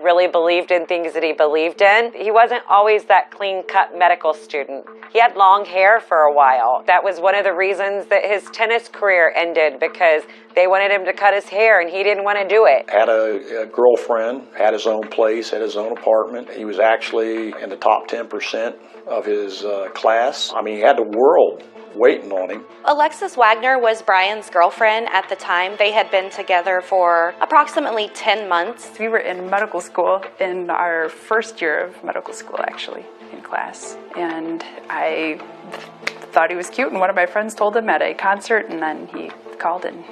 Really believed in things that he believed in. He wasn't always that clean-cut medical student. He had long hair for a while. That was one of the reasons that his tennis career ended, because they wanted him to cut his hair and he didn't want to do it. Had a girlfriend, had his own place, had his own apartment. He was actually in the top 10% of his class. I mean, he had the world waiting on him. Alexis Wagner was Brian's girlfriend at the time. They had been together for approximately 10 months. We were in medical school, in our first year of medical school, actually, in class. And I thought he was cute, and one of my friends told him at a concert, and then he called and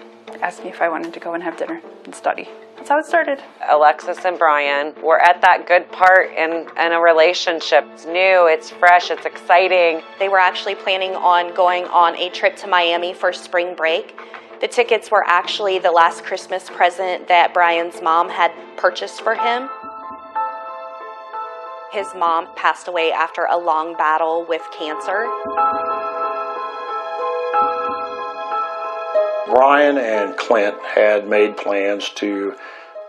asked me if I wanted to go and have dinner and study. That's how it started. Alexis and Brian were at that good part in a relationship. It's new, it's fresh, it's exciting. They were actually planning on going on a trip to Miami for spring break. The tickets were actually the last Christmas present that Brian's mom had purchased for him. His mom passed away after a long battle with cancer. Brian and Clint had made plans to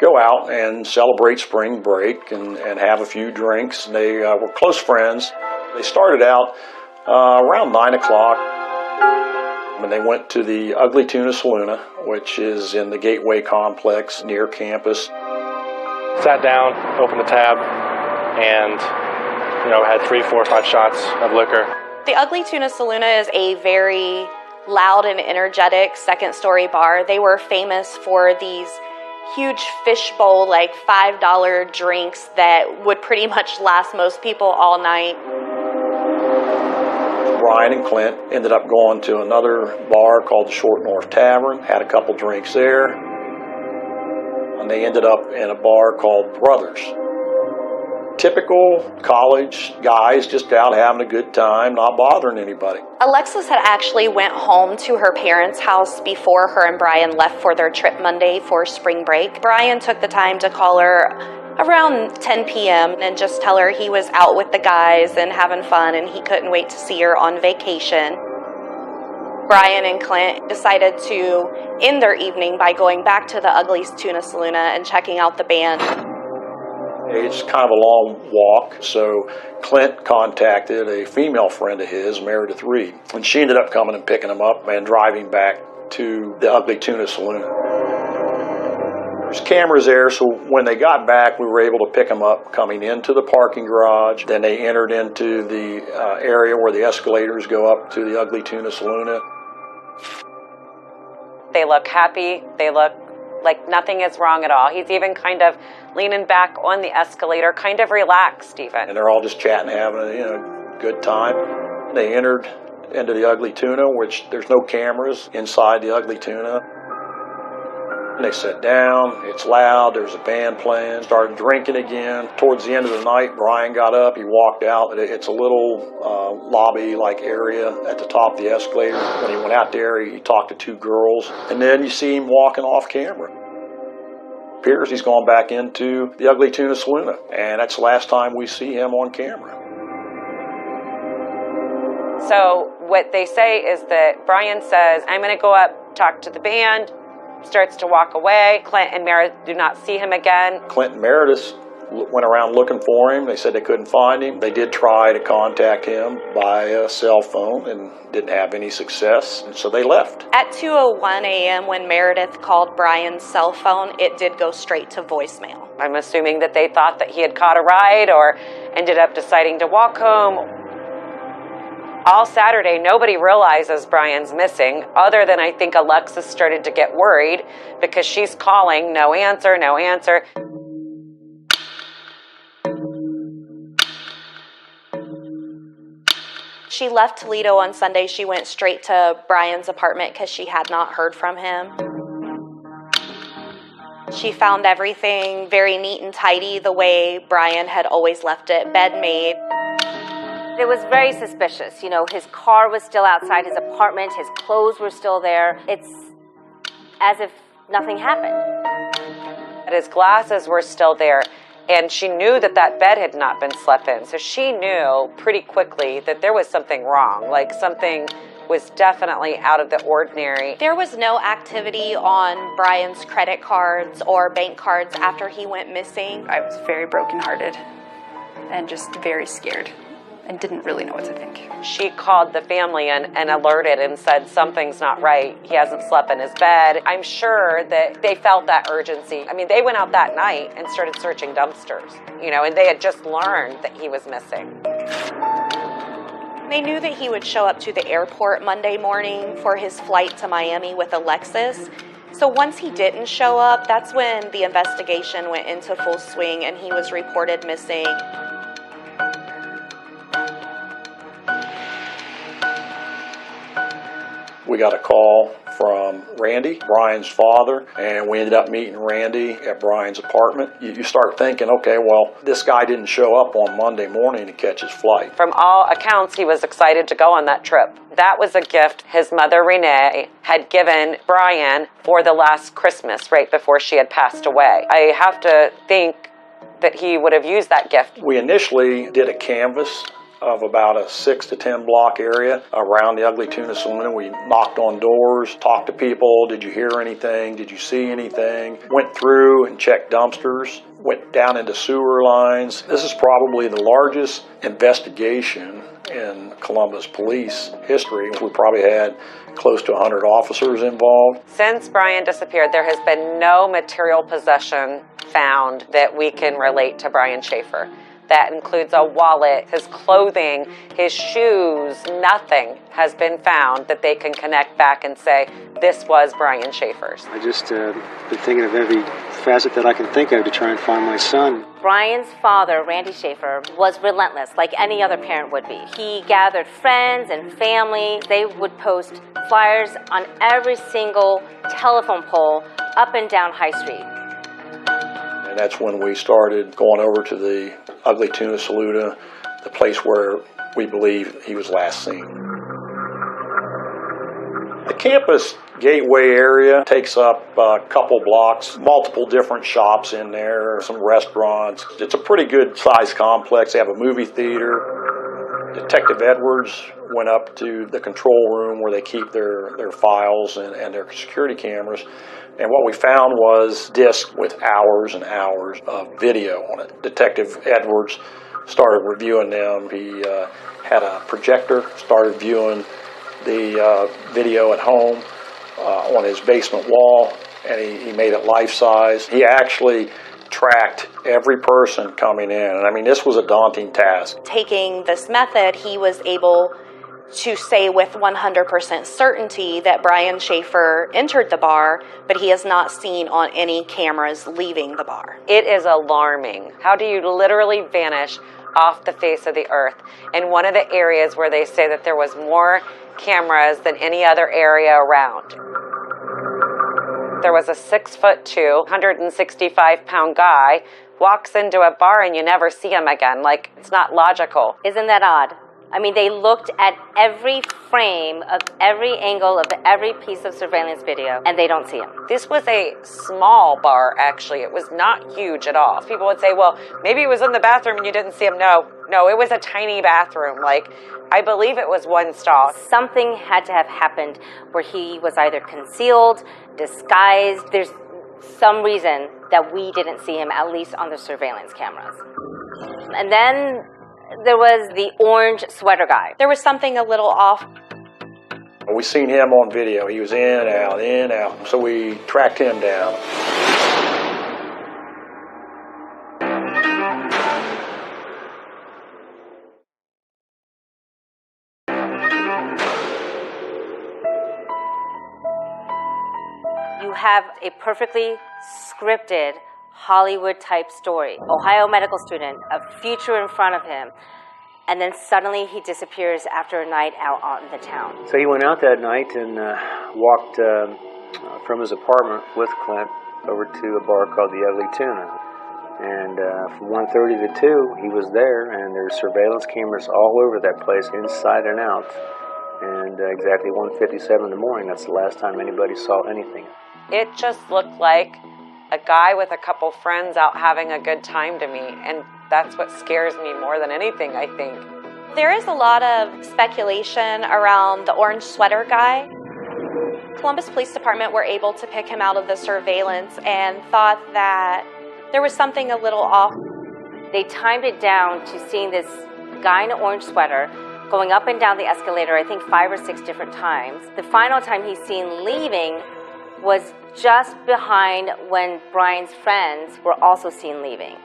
go out and celebrate spring break and have a few drinks. They were close friends. They started out around 9 o'clock when they went to the Ugly Tuna Saloon, which is in the Gateway complex near campus. Sat down, opened the tab, and had 3, 4, 5 shots of liquor. The Ugly Tuna Saloon is a very loud and energetic second-story bar. They were famous for these huge fishbowl, like $5 drinks that would pretty much last most people all night. Brian and Clint ended up going to another bar called the Short North Tavern, had a couple drinks there, and they ended up in a bar called Brothers. Typical college guys just out having a good time, not bothering anybody. Alexis had actually went home to her parents' house before her and Brian left for their trip Monday for spring break. Brian took the time to call her around 10 p.m. and just tell her he was out with the guys and having fun and he couldn't wait to see her on vacation. Brian and Clint decided to end their evening by going back to the Ugly Tuna Saloon and checking out the band. It's kind of a long walk, so Clint contacted a female friend of his, Meredith Reed, and she ended up coming and picking him up and driving back to the Ugly Tuna Saloon. There's cameras there, so when they got back, we were able to pick them up coming into the parking garage. Then they entered into the area where the escalators go up to the Ugly Tuna Saloon. They look happy. They look like nothing is wrong at all. He's even kind of leaning back on the escalator, kind of relaxed even. And they're all just chatting, having a good time. They entered into the Ugly Tuna, which there's no cameras inside the Ugly Tuna. And they sat down, it's loud, there's a band playing, started drinking again. Towards the end of the night, Brian got up, he walked out. It's a little lobby-like area at the top of the escalator. When he went out there, he talked to 2 girls, and then you see him walking off camera. Appears he's gone back into the Ugly Tuna Saloon, and that's the last time we see him on camera. So what they say is that Brian says, I'm going to go up, talk to the band, starts to walk away. Clint and Meredith do not see him again. Clint and Meredith went around looking for him. They said they couldn't find him. They did try to contact him by a cell phone and didn't have any success, and so they left. At 2:01 a.m. when Meredith called Brian's cell phone, it did go straight to voicemail. I'm assuming that they thought that he had caught a ride or ended up deciding to walk home. All Saturday, nobody realizes Brian's missing, other than I think Alexis started to get worried because she's calling, no answer, no answer. She left Toledo on Sunday. She went straight to Brian's apartment because she had not heard from him. She found everything very neat and tidy the way Brian had always left it, bed made. It was very suspicious. His car was still outside his apartment. His clothes were still there. It's as if nothing happened. His glasses were still there, and she knew that bed had not been slept in. So she knew pretty quickly that there was something wrong, like something was definitely out of the ordinary. There was no activity on Brian's credit cards or bank cards after he went missing. I was very brokenhearted and just very scared and didn't really know what to think. She called the family and alerted and said something's not right. He hasn't slept in his bed. I'm sure that they felt that urgency. I mean, they went out that night and started searching dumpsters, and they had just learned that he was missing. They knew that he would show up to the airport Monday morning for his flight to Miami with Alexis. So once he didn't show up, that's when the investigation went into full swing and he was reported missing. We got a call from Randy, Brian's father, and we ended up meeting Randy at Brian's apartment. You start thinking, okay, well, this guy didn't show up on Monday morning to catch his flight. From all accounts, he was excited to go on that trip. That was a gift his mother, Renee, had given Brian for the last Christmas, right before she had passed away. I have to think that he would have used that gift. We initially did a canvas of about a 6 to 10 block area around the Ugly Tuna Saloon. We knocked on doors, talked to people. Did you hear anything? Did you see anything? Went through and checked dumpsters. Went down into sewer lines. This is probably the largest investigation in Columbus police history. We probably had close to 100 officers involved. Since Brian disappeared, there has been no material possession found that we can relate to Brian Schaefer. That includes a wallet, his clothing, his shoes. Nothing has been found that they can connect back and say, this was Brian Schaefer's. I just been thinking of every facet that I can think of to try and find my son. Brian's father, Randy Schaefer, was relentless, like any other parent would be. He gathered friends and family. They would post flyers on every single telephone pole up and down High Street. And that's when we started going over to the Ugly Tuna Saloon, the place where we believe he was last seen. The campus gateway area takes up a couple blocks, multiple different shops in there, some restaurants. It's a pretty good sized complex. They have a movie theater. Detective Edwards went up to the control room where they keep their files and their security cameras. And what we found was discs with hours and hours of video on it. Detective Edwards started reviewing them. He had a projector, started viewing the video at home on his basement wall, and he made it life-size. He actually tracked every person coming in. And I mean, this was a daunting task. Taking this method, he was able to say with 100% certainty that Brian Schaefer entered the bar, but he is not seen on any cameras leaving the bar. It is alarming. How do you literally vanish off the face of the earth in one of the areas where they say that there was more cameras than any other area around? There was a 6'2", 165-pound guy walks into a bar and you never see him again. Like, it's not logical. Isn't that odd? I mean, they looked at every frame of every angle of every piece of surveillance video, and they don't see him. This was a small bar, actually. It was not huge at all. People would say, well, maybe he was in the bathroom and you didn't see him. No, it was a tiny bathroom. Like, I believe it was one stall. Something had to have happened where he was either concealed, disguised. There's some reason that we didn't see him, at least on the surveillance cameras. And then there was the orange sweater guy. There was something a little off. We seen him on video. He was in, out. So we tracked him down. You have a perfectly scripted Hollywood-type story. Ohio medical student, a future in front of him, and then suddenly he disappears after a night out on the town. So he went out that night and walked from his apartment with Clint over to a bar called the Ugly Tuna. And from 1:30 to 2, he was there, and there's surveillance cameras all over that place, inside and out. And exactly 1:57 in the morning, that's the last time anybody saw anything. It just looked like a guy with a couple friends out having a good time to me, and that's what scares me more than anything, I think. There is a lot of speculation around the orange sweater guy. Columbus Police Department were able to pick him out of the surveillance and thought that there was something a little off. They timed it down to seeing this guy in an orange sweater going up and down the escalator, I think 5 or 6 different times. The final time he's seen leaving was just behind when Brian's friends were also seen leaving.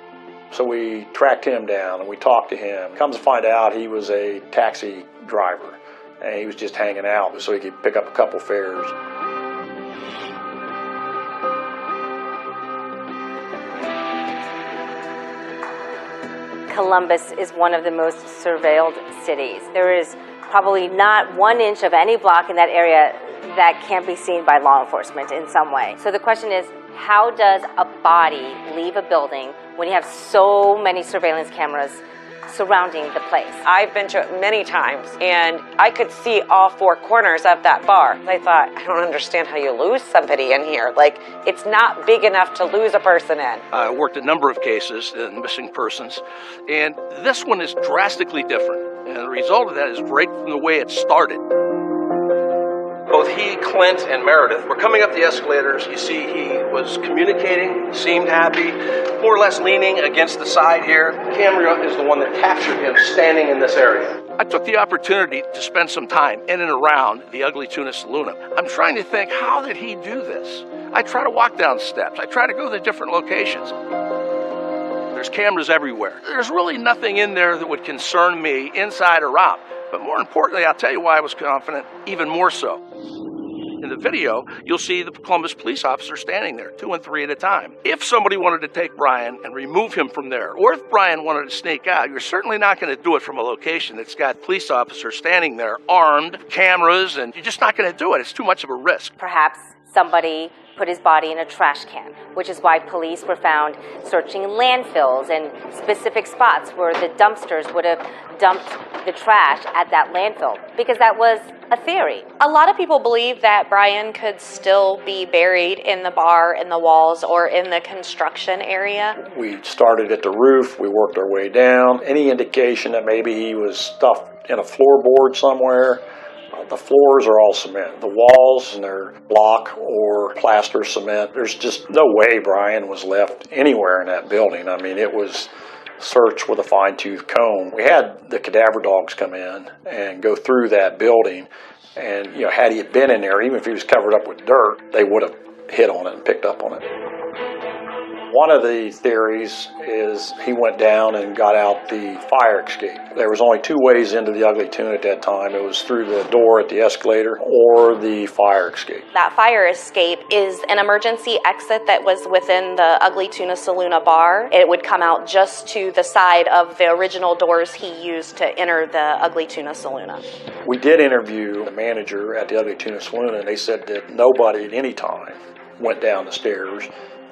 So we tracked him down and we talked to him. Comes to find out he was a taxi driver and he was just hanging out so he could pick up a couple fares. Columbus is one of the most surveilled cities. There is probably not 1 inch of any block in that area that can't be seen by law enforcement in some way. So the question is, how does a body leave a building when you have so many surveillance cameras surrounding the place. I've been to it many times, and I could see all four corners of that bar. I thought, I don't understand how you lose somebody in here. Like, it's not big enough to lose a person in. I worked a number of cases in missing persons, and this one is drastically different. And the result of that is right from the way it started. Both he, Clint, and Meredith were coming up the escalators. You see he was communicating, seemed happy, more or less leaning against the side here. The camera is the one that captured him standing in this area. I took the opportunity to spend some time in and around the Ugly Tuna Saloon. I'm trying to think, how did he do this? I try to walk down steps. I try to go to different locations. There's cameras everywhere. There's really nothing in there that would concern me, inside or out. But more importantly, I'll tell you why I was confident, even more so. In the video, you'll see the Columbus police officers standing there, 2 and 3 at a time. If somebody wanted to take Brian and remove him from there, or if Brian wanted to sneak out, you're certainly not going to do it from a location that's got police officers standing there, armed, cameras, and you're just not going to do it. It's too much of a risk. Perhaps somebody put his body in a trash can, which is why police were found searching landfills and specific spots where the dumpsters would have dumped the trash at that landfill, because that was a theory. A lot of people believe that Brian could still be buried in the bar, in the walls, or in the construction area. We started at the roof, we worked our way down. Any indication that maybe he was stuffed in a floorboard somewhere. The floors are all cement. The walls, and they're block or plaster cement. There's just no way Brian was left anywhere in that building. I mean, it was searched with a fine-tooth comb. We had the cadaver dogs come in and go through that building, and had he been in there, even if he was covered up with dirt, they would have hit on it and picked up on it. One of the theories is he went down and got out the fire escape. There was only 2 ways into the Ugly Tuna at that time. It was through the door at the escalator or the fire escape. That fire escape is an emergency exit that was within the Ugly Tuna Saloona bar. It would come out just to the side of the original doors he used to enter the Ugly Tuna Saloona. We did interview the manager at the Ugly Tuna Saloona, and they said that nobody at any time went down the stairs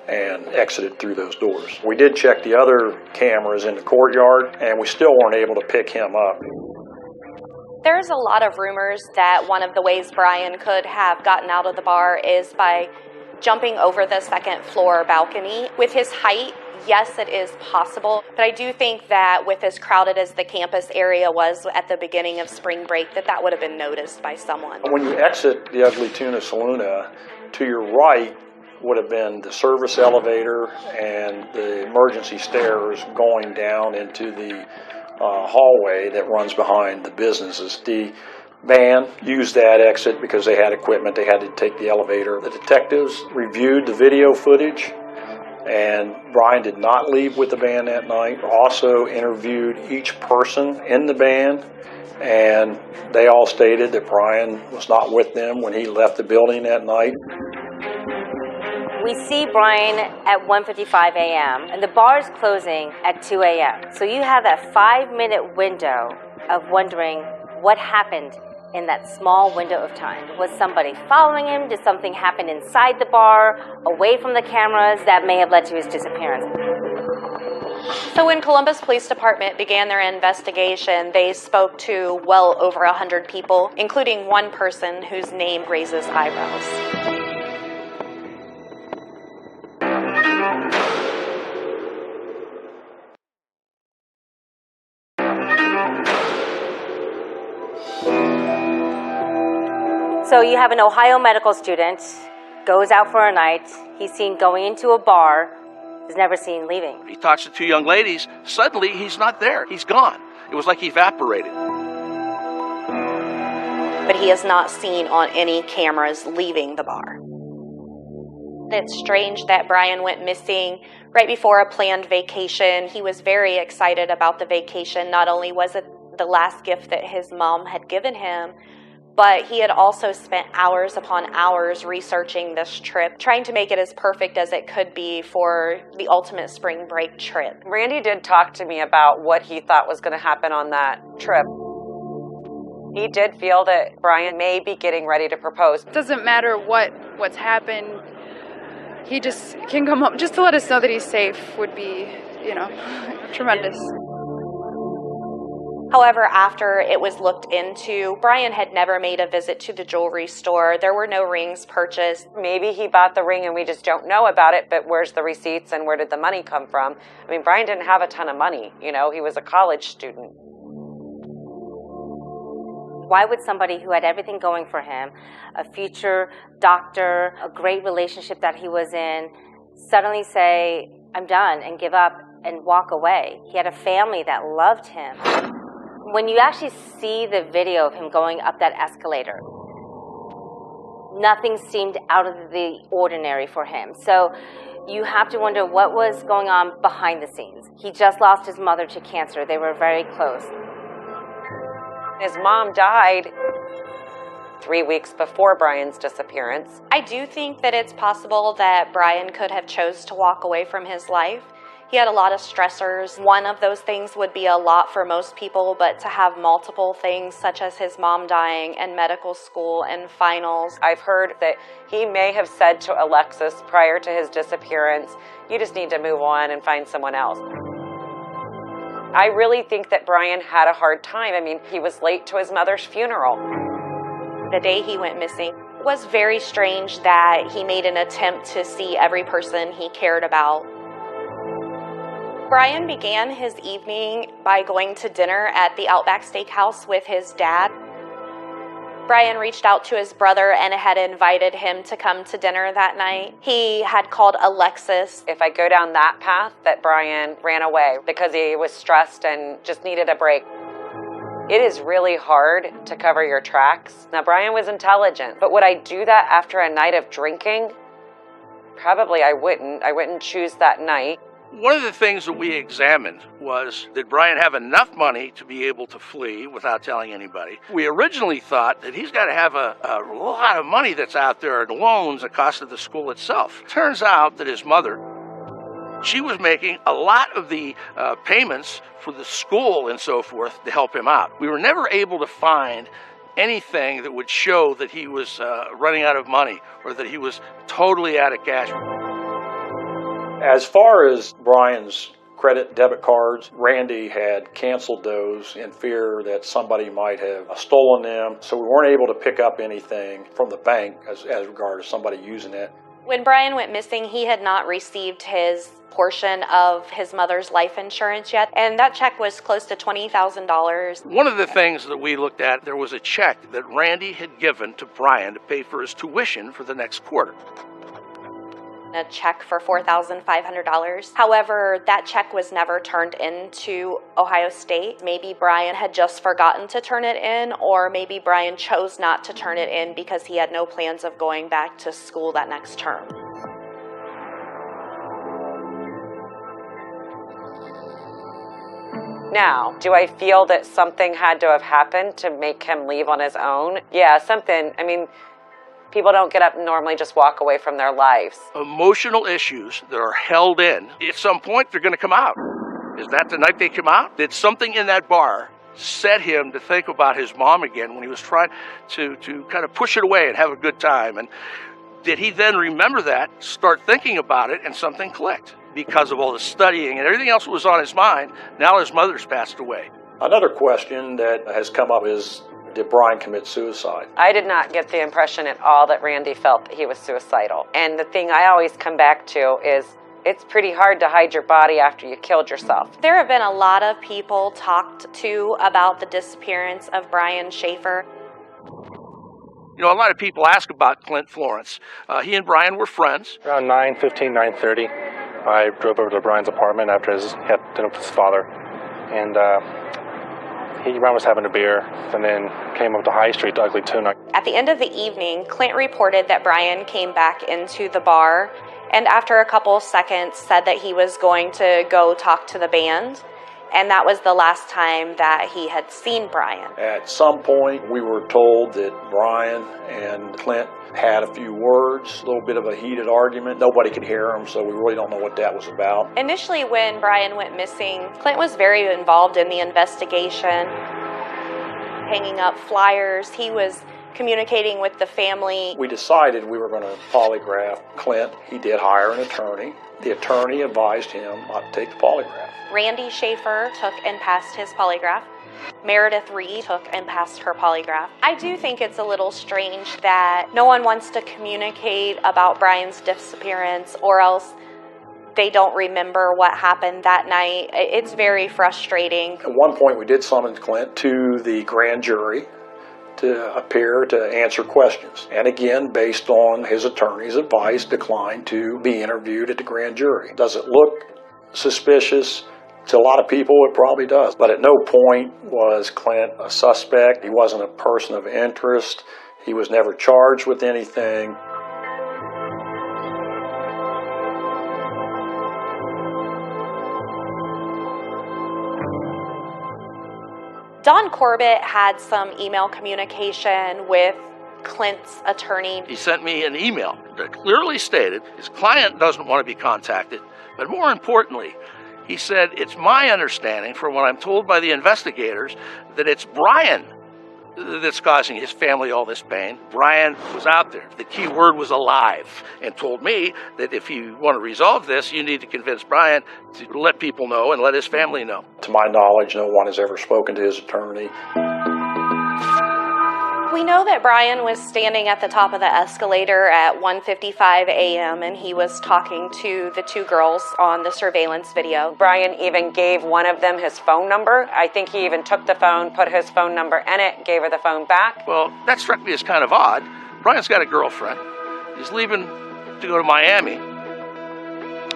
and exited through those doors. We did check the other cameras in the courtyard, and we still weren't able to pick him up. There's a lot of rumors that one of the ways Brian could have gotten out of the bar is by jumping over the second floor balcony. With his height, yes, it is possible, but I do think that with as crowded as the campus area was at the beginning of spring break, that would have been noticed by someone. When you exit the Ugly Tuna Saloona, to your right would have been the service elevator and the emergency stairs going down into the hallway that runs behind the businesses. The van used that exit because they had equipment. They had to take the elevator. The detectives reviewed the video footage, and Brian did not leave with the van that night. Also interviewed each person in the van, and they all stated that Brian was not with them when he left the building that night. We see Brian at 1:55 a.m. and the bar is closing at 2 a.m. So you have that 5-minute window of wondering what happened in that small window of time. Was somebody following him? Did something happen inside the bar, away from the cameras, that may have led to his disappearance? So when Columbus Police Department began their investigation, they spoke to well over 100 people, including one person whose name raises eyebrows. So you have an Ohio medical student, goes out for a night, he's seen going into a bar, is never seen leaving. He talks to 2 young ladies, suddenly he's not there, he's gone. It was like he evaporated. But he is not seen on any cameras leaving the bar. It's strange that Brian went missing right before a planned vacation. He was very excited about the vacation. Not only was it the last gift that his mom had given him, but he had also spent hours upon hours researching this trip, trying to make it as perfect as it could be for the ultimate spring break trip. Randy did talk to me about what he thought was going to happen on that trip. He did feel that Brian may be getting ready to propose. It doesn't matter what's happened. He just can come home. Just to let us know that he's safe would be, tremendous. However, after it was looked into, Brian had never made a visit to the jewelry store. There were no rings purchased. Maybe he bought the ring and we just don't know about it, but where's the receipts and where did the money come from? I mean, Brian didn't have a ton of money, you know, he was a college student. Why would somebody who had everything going for him, a future doctor, a great relationship that he was in, suddenly say, I'm done, and give up and walk away? He had a family that loved him. When you actually see the video of him going up that escalator, nothing seemed out of the ordinary for him. So you have to wonder what was going on behind the scenes. He just lost his mother to cancer. They were very close. His mom died 3 weeks before Brian's disappearance. I do think that it's possible that Brian could have chose to walk away from his life. He had a lot of stressors. One of those things would be a lot for most people, but to have multiple things such as his mom dying and medical school and finals. I've heard that he may have said to Alexis prior to his disappearance, you just need to move on and find someone else. I really think that Brian had a hard time. I mean, he was late to his mother's funeral. The day he went missing was very strange that he made an attempt to see every person he cared about. Brian began his evening by going to dinner at the Outback Steakhouse with his dad. Brian reached out to his brother and had invited him to come to dinner that night. He had called Alexis. If I go down that path, that Brian ran away because he was stressed and just needed a break. It is really hard to cover your tracks. Now, Brian was intelligent, but would I do that after a night of drinking? Probably I wouldn't. I wouldn't choose that night. One of the things that we examined was, did Brian have enough money to be able to flee without telling anybody? We originally thought that he's got to have a lot of money that's out there in loans that costed the school itself. Turns out that his mother, she was making a lot of the payments for the school and so forth to help him out. We were never able to find anything that would show that he was running out of money or that he was totally out of cash. As far as Brian's credit debit cards, Randy had canceled those in fear that somebody might have stolen them, so we weren't able to pick up anything from the bank as regards somebody using it. When Brian went missing, he had not received his portion of his mother's life insurance yet, and that check was close to $20,000. One of the things that we looked at, there was a check that Randy had given to Brian to pay for his tuition for the next quarter. A check for $4,500. However, that check was never turned into Ohio State. Maybe Brian had just forgotten to turn it in, or maybe Brian chose not to turn it in because he had no plans of going back to school that next term. Now, do I feel that something had to have happened to make him leave on his own? Yeah, something. I mean, people don't get up and normally just walk away from their lives. Emotional issues that are held in, at some point they're going to come out. Is that the night they come out? Did something in that bar set him to think about his mom again when he was trying to kind of push it away and have a good time? And did he then remember that, start thinking about it, and something clicked? Because of all the studying and everything else that was on his mind, now his mother's passed away. Another question that has come up is, did Brian commit suicide? I did not get the impression at all that Randy felt that he was suicidal. And the thing I always come back to is, it's pretty hard to hide your body after you killed yourself. There have been a lot of people talked to about the disappearance of Brian Schaefer. You know, a lot of people ask about Clint Florence. He and Brian were friends. Around 9:15, 9:30, I drove over to Brian's apartment after he had dinner with his father. And Brian was having a beer and then came up to High Street to Ugly Tuna. At the end of the evening, Clint reported that Brian came back into the bar and after a couple seconds said that he was going to go talk to the band. And that was the last time that he had seen Brian. At some point, we were told that Brian and Clint had a few words, a little bit of a heated argument. Nobody could hear him, so we really don't know what that was about. Initially, when Brian went missing, Clint was very involved in the investigation, hanging up flyers. He was communicating with the family. We decided we were going to polygraph Clint. He did hire an attorney. The attorney advised him not to take the polygraph. Randy Schaefer took and passed his polygraph. Meredith Reed took and passed her polygraph. I do think it's a little strange that no one wants to communicate about Brian's disappearance, or else they don't remember what happened that night. It's very frustrating. At one point, we did summon Clint to the grand jury to appear to answer questions. And again, based on his attorney's advice, declined to be interviewed at the grand jury. Does it look suspicious? To a lot of people, it probably does. But at no point was Clint a suspect. He wasn't a person of interest. He was never charged with anything. Don Corbett had some email communication with Clint's attorney. He sent me an email that clearly stated his client doesn't want to be contacted, but more importantly, he said, it's my understanding from what I'm told by the investigators that it's Brian that's causing his family all this pain. Brian was out there. The key word was alive, and told me that if you want to resolve this, you need to convince Brian to let people know and let his family know. To my knowledge, no one has ever spoken to his attorney. We know that Brian was standing at the top of the escalator at 1:55 a.m. and he was talking to the two girls on the surveillance video. Brian even gave one of them his phone number. I think he even took the phone, put his phone number in it, gave her the phone back. Well, that struck me as kind of odd. Brian's got a girlfriend. He's leaving to go to Miami.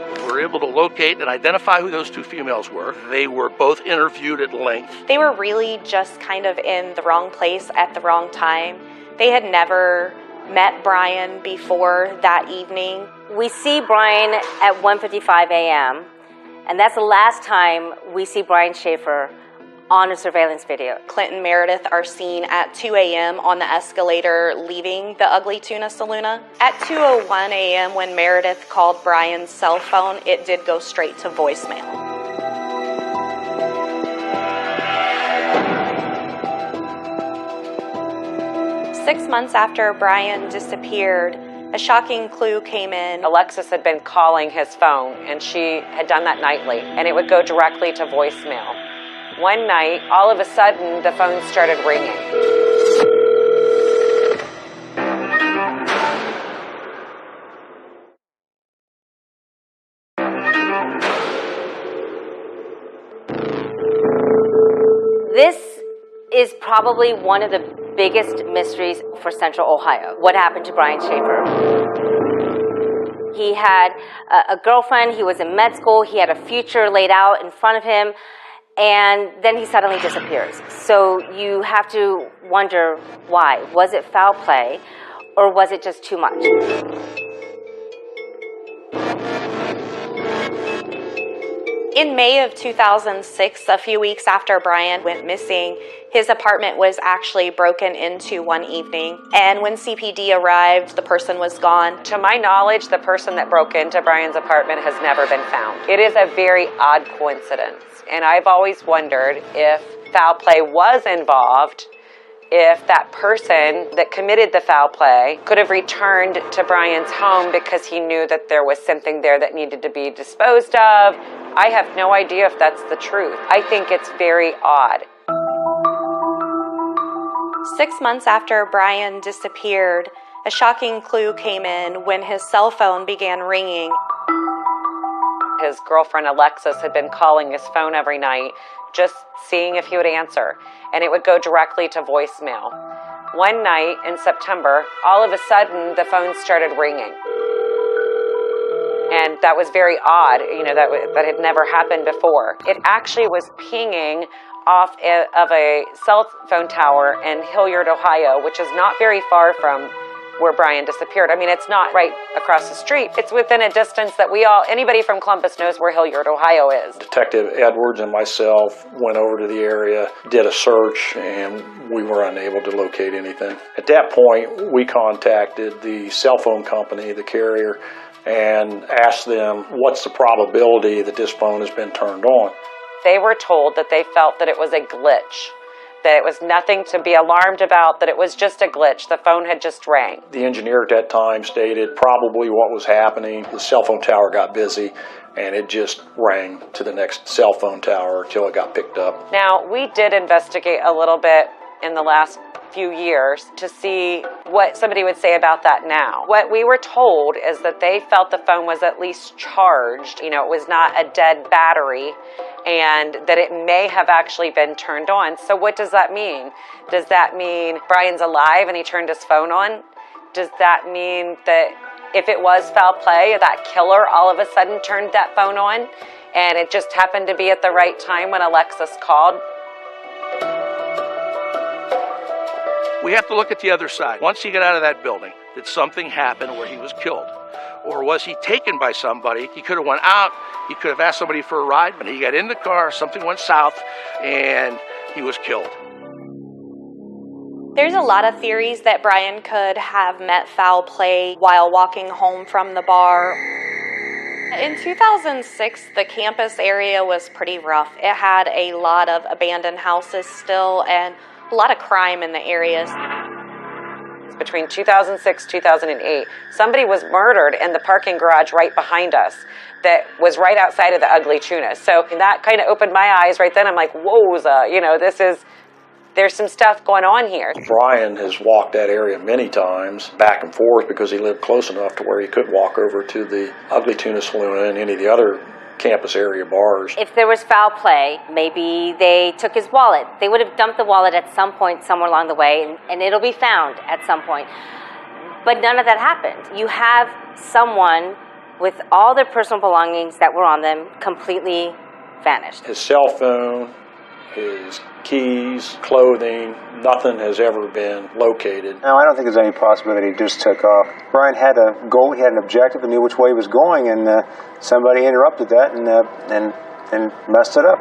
We were able to locate and identify who those two females were. They were both interviewed at length. They were really just kind of in the wrong place at the wrong time. They had never met Brian before that evening. We see Brian at 1:55 a.m., and that's the last time we see Brian Schaefer on a surveillance video. Clint and Meredith are seen at 2 a.m. on the escalator leaving the Ugly Tuna Saloon. At 2:01 a.m. when Meredith called Brian's cell phone, it did go straight to voicemail. Six months after Brian disappeared, a shocking clue came in. Alexis had been calling his phone, and she had done that nightly, and it would go directly to voicemail. One night, all of a sudden, the phone started ringing. This is probably one of the biggest mysteries for Central Ohio. What happened to Brian Schaefer? He had a girlfriend, he was in med school, he had a future laid out in front of him, and then he suddenly disappears. So you have to wonder why. Was it foul play, or was it just too much? In May of 2006, a few weeks after Brian went missing, his apartment was actually broken into one evening. And when CPD arrived, the person was gone. To my knowledge, the person that broke into Brian's apartment has never been found. It is a very odd coincidence. And I've always wondered if foul play was involved, if that person that committed the foul play could have returned to Brian's home because he knew that there was something there that needed to be disposed of. I have no idea if that's the truth. I think it's very odd. 6 months after Brian disappeared, a shocking clue came in when his cell phone began ringing. His girlfriend Alexis had been calling his phone every night, just seeing if he would answer, and it would go directly to voicemail. One night in September, all of a sudden, the phone started ringing. And that was very odd, that had never happened before. It actually was pinging off of a cell phone tower in Hilliard, Ohio, which is not very far from where Brian disappeared. I mean, it's not right across the street. It's within a distance that anybody from Columbus knows where Hilliard, Ohio is. Detective Edwards and myself went over to the area, did a search, and we were unable to locate anything. At that point, we contacted the cell phone company, the carrier, and asked them, what's the probability that this phone has been turned on? They were told that they felt that it was a glitch, that it was nothing to be alarmed about, that it was just a glitch. The phone had just rang. The engineer at that time stated probably what was happening. The cell phone tower got busy, and it just rang to the next cell phone tower until it got picked up. Now, we did investigate a little bit in the last few years to see what somebody would say about that now. What we were told is that they felt the phone was at least charged, it was not a dead battery, and that it may have actually been turned on. So what does that mean? Does that mean Brian's alive and he turned his phone on? Does that mean that if it was foul play, that killer all of a sudden turned that phone on and it just happened to be at the right time when Alexis called? We have to look at the other side. Once he got out of that building, did something happen where he was killed? Or was he taken by somebody? He could have went out, he could have asked somebody for a ride, but he got in the car, something went south, and he was killed. There's a lot of theories that Brian could have met foul play while walking home from the bar. In 2006, the campus area was pretty rough. It had a lot of abandoned houses still and a lot of crime in the areas. Between 2006 and 2008, somebody was murdered in the parking garage right behind us that was right outside of the Ugly Tuna. So that kind of opened my eyes right then. I'm like, whoa, there's some stuff going on here. Brian has walked that area many times back and forth because he lived close enough to where he could walk over to the Ugly Tuna Saloon and any of the other campus area bars. If there was foul play, maybe they took his wallet. They would have dumped the wallet at some point somewhere along the way, and it'll be found at some point. But none of that happened. You have someone with all their personal belongings that were on them completely vanished. His cell phone, his keys, clothing, nothing has ever been located. No, I don't think there's any possibility he just took off. Brian had a goal, he had an objective, and knew which way he was going, and somebody interrupted that and messed it up.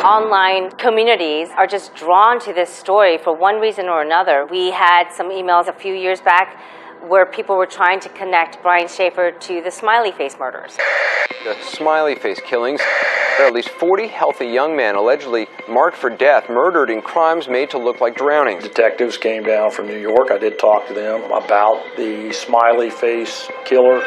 Online communities are just drawn to this story for one reason or another. We had some emails a few years back where people were trying to connect Brian Schaefer to the Smiley Face murders. The Smiley Face killings. There are at least 40 healthy young men allegedly marked for death, murdered in crimes made to look like drownings. Detectives came down from New York. I did talk to them about the Smiley Face killer.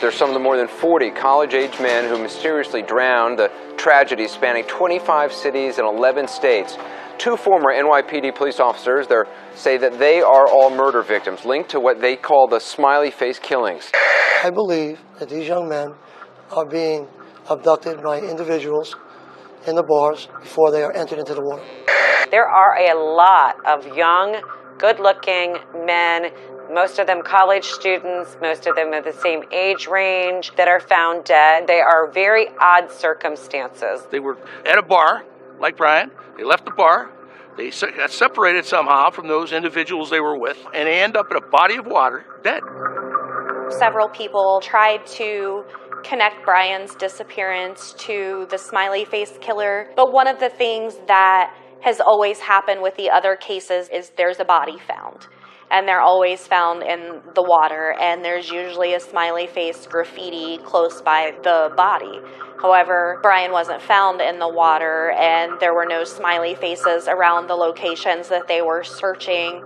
There's some of the more than 40 college-age men who mysteriously drowned, the tragedy spanning 25 cities and 11 states. Two former NYPD police officers there say that they are all murder victims linked to what they call the Smiley Face killings. I believe that these young men are being abducted by individuals in the bars before they are entered into the water. There are a lot of young, good-looking men, most of them college students, most of them are the same age range, that are found dead. They are very odd circumstances. They were at a bar, like Brian. They left the bar. They got separated somehow from those individuals they were with, and they end up in a body of water, dead. Several people tried to connect Brian's disappearance to the Smiley Face killer, but one of the things that has always happened with the other cases is there's a body found. And they're always found in the water, and there's usually a smiley face graffiti close by the body. However, Brian wasn't found in the water, and there were no smiley faces around the locations that they were searching.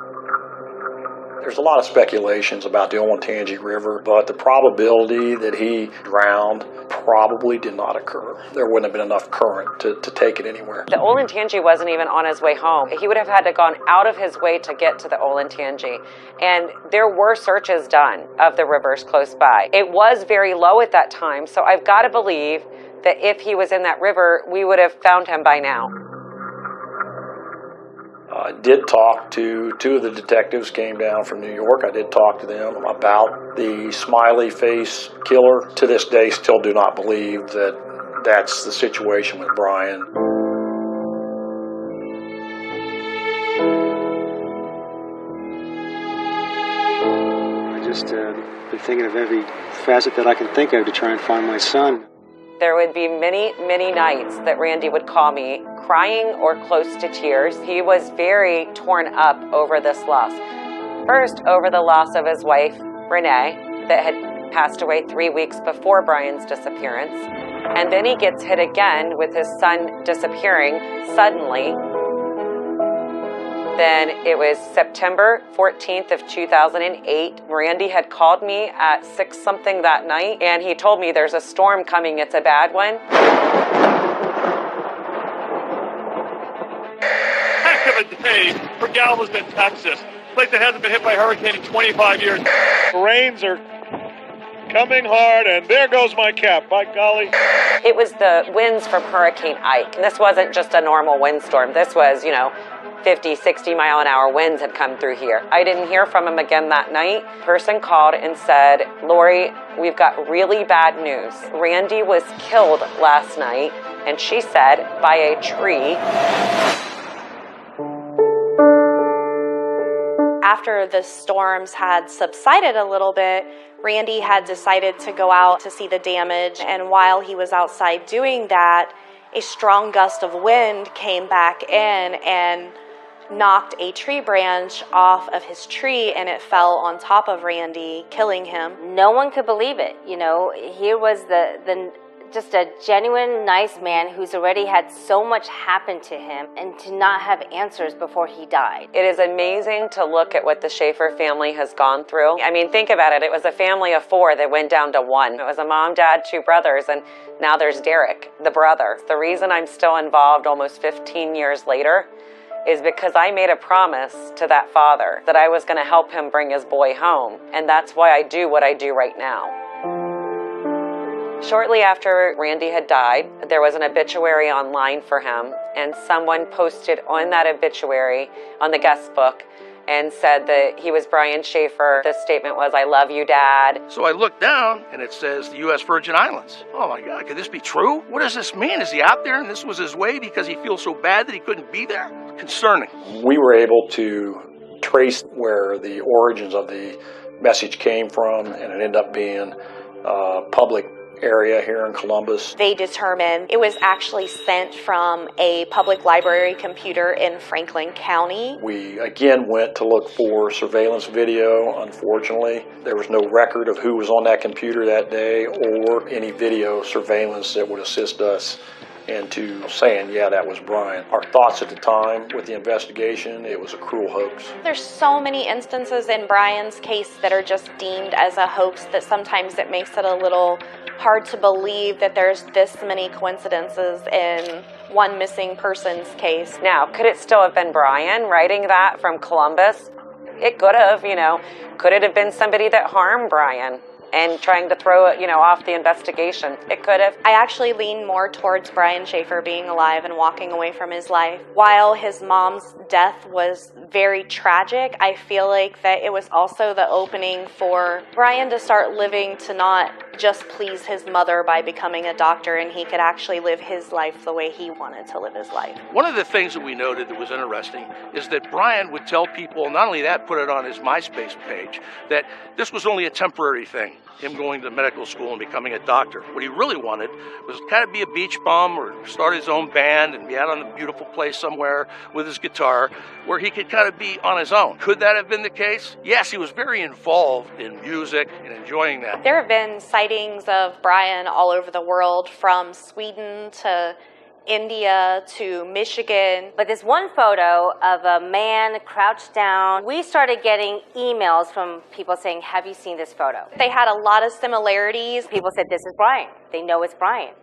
There's a lot of speculations about the Olentangy River, but the probability that he drowned probably did not occur. There wouldn't have been enough current to take it anywhere. The Olentangy wasn't even on his way home. He would have had to gone out of his way to get to the Olentangy. And there were searches done of the rivers close by. It was very low at that time, so I've got to believe that if he was in that river, we would have found him by now. I did talk to two of the detectives came down from New York. I did talk to them about the Smiley Face killer. To this day, still do not believe that that's the situation with Brian. I just been thinking of every facet that I can think of to try and find my son. There would be many, many nights that Randy would call me crying or close to tears. He was very torn up over this loss. First, over the loss of his wife, Renee, that had passed away 3 weeks before Brian's disappearance. And then he gets hit again with his son disappearing suddenly. Then it was September 14th of 2008. Randy had called me at 6-something that night, and he told me there's a storm coming, it's a bad one. Heck of a day for Galveston, Texas. Place that hasn't been hit by a hurricane in 25 years. The rains are coming hard, and there goes my cap, by golly. It was the winds from Hurricane Ike. And this wasn't just a normal windstorm. This was, 50, 60 mile an hour winds had come through here. I didn't hear from him again that night. Person called and said, Lori, we've got really bad news. Randy was killed last night, and she said, by a tree. After the storms had subsided a little bit, Randy had decided to go out to see the damage, and while he was outside doing that, a strong gust of wind came back in and knocked a tree branch off of his tree, and it fell on top of Randy, killing him. No one could believe it. Here was just a genuine, nice man who's already had so much happen to him, and to not have answers before he died. It is amazing to look at what the Schaefer family has gone through. I mean, think about it. It was a family of 4 that went down to 1. It was a mom, dad, 2 brothers, and now there's Derek, the brother. The reason I'm still involved almost 15 years later is because I made a promise to that father that I was going to help him bring his boy home, and that's why I do what I do right now. Shortly after Randy had died, there was an obituary online for him, and someone posted on that obituary, on the guest book, and said that he was Brian Schaefer. The statement was, I love you, Dad. So I looked down, and it says the U.S. Virgin Islands. Oh my God, could this be true? What does this mean? Is he out there and this was his way because he feels so bad that he couldn't be there? Concerning. We were able to trace where the origins of the message came from, and it ended up being public area here in Columbus. They determined it was actually sent from a public library computer in Franklin County. We again went to look for surveillance video. Unfortunately, there was no record of who was on that computer that day or any video surveillance that would assist us into saying, yeah, that was Brian. Our thoughts at the time with the investigation, it was a cruel hoax. There's so many instances in Brian's case that are just deemed as a hoax that sometimes it makes it a little hard to believe that there's this many coincidences in one missing person's case. Now, could it still have been Brian writing that from Columbus? It could have, Could it have been somebody that harmed Brian and trying to throw it, off the investigation? It could have. I actually lean more towards Brian Schaefer being alive and walking away from his life. While his mom's death was very tragic, I feel like that it was also the opening for Brian to start living to not just please his mother by becoming a doctor, and he could actually live his life the way he wanted to live his life. One of the things that we noted that was interesting is that Brian would tell people, not only that, put it on his MySpace page, that this was only a temporary thing, him going to medical school and becoming a doctor. What he really wanted was kind of be a beach bum or start his own band and be out on a beautiful place somewhere with his guitar where he could kind of be on his own. Could that have been the case? Yes, he was very involved in music and enjoying that. There have been sightings of Brian all over the world, from Sweden to India to Michigan. But this one photo of a man crouched down, we started getting emails from people saying, have you seen this photo? They had a lot of similarities. People said, this is Brian. They know it's Brian.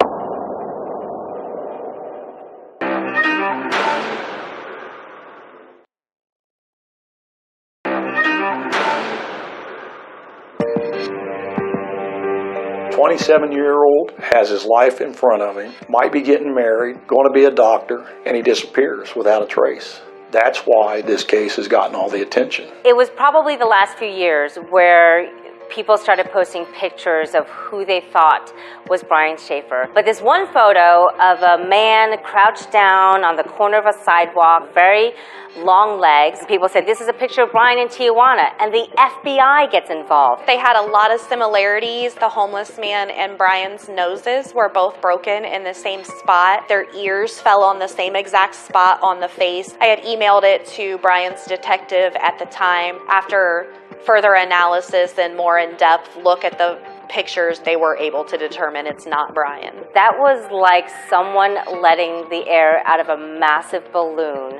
A 27-year-old has his life in front of him, might be getting married, going to be a doctor, and he disappears without a trace. That's why this case has gotten all the attention. It was probably the last few years where people started posting pictures of who they thought was Brian Schaefer. But this one photo of a man crouched down on the corner of a sidewalk, very long legs. People said, this is a picture of Brian in Tijuana, and the FBI gets involved. They had a lot of similarities. The homeless man and Brian's noses were both broken in the same spot. Their ears fell on the same exact spot on the face. I had emailed it to Brian's detective at the time. After further analysis and more in-depth look at the pictures, they were able to determine it's not Brian. That was like someone letting the air out of a massive balloon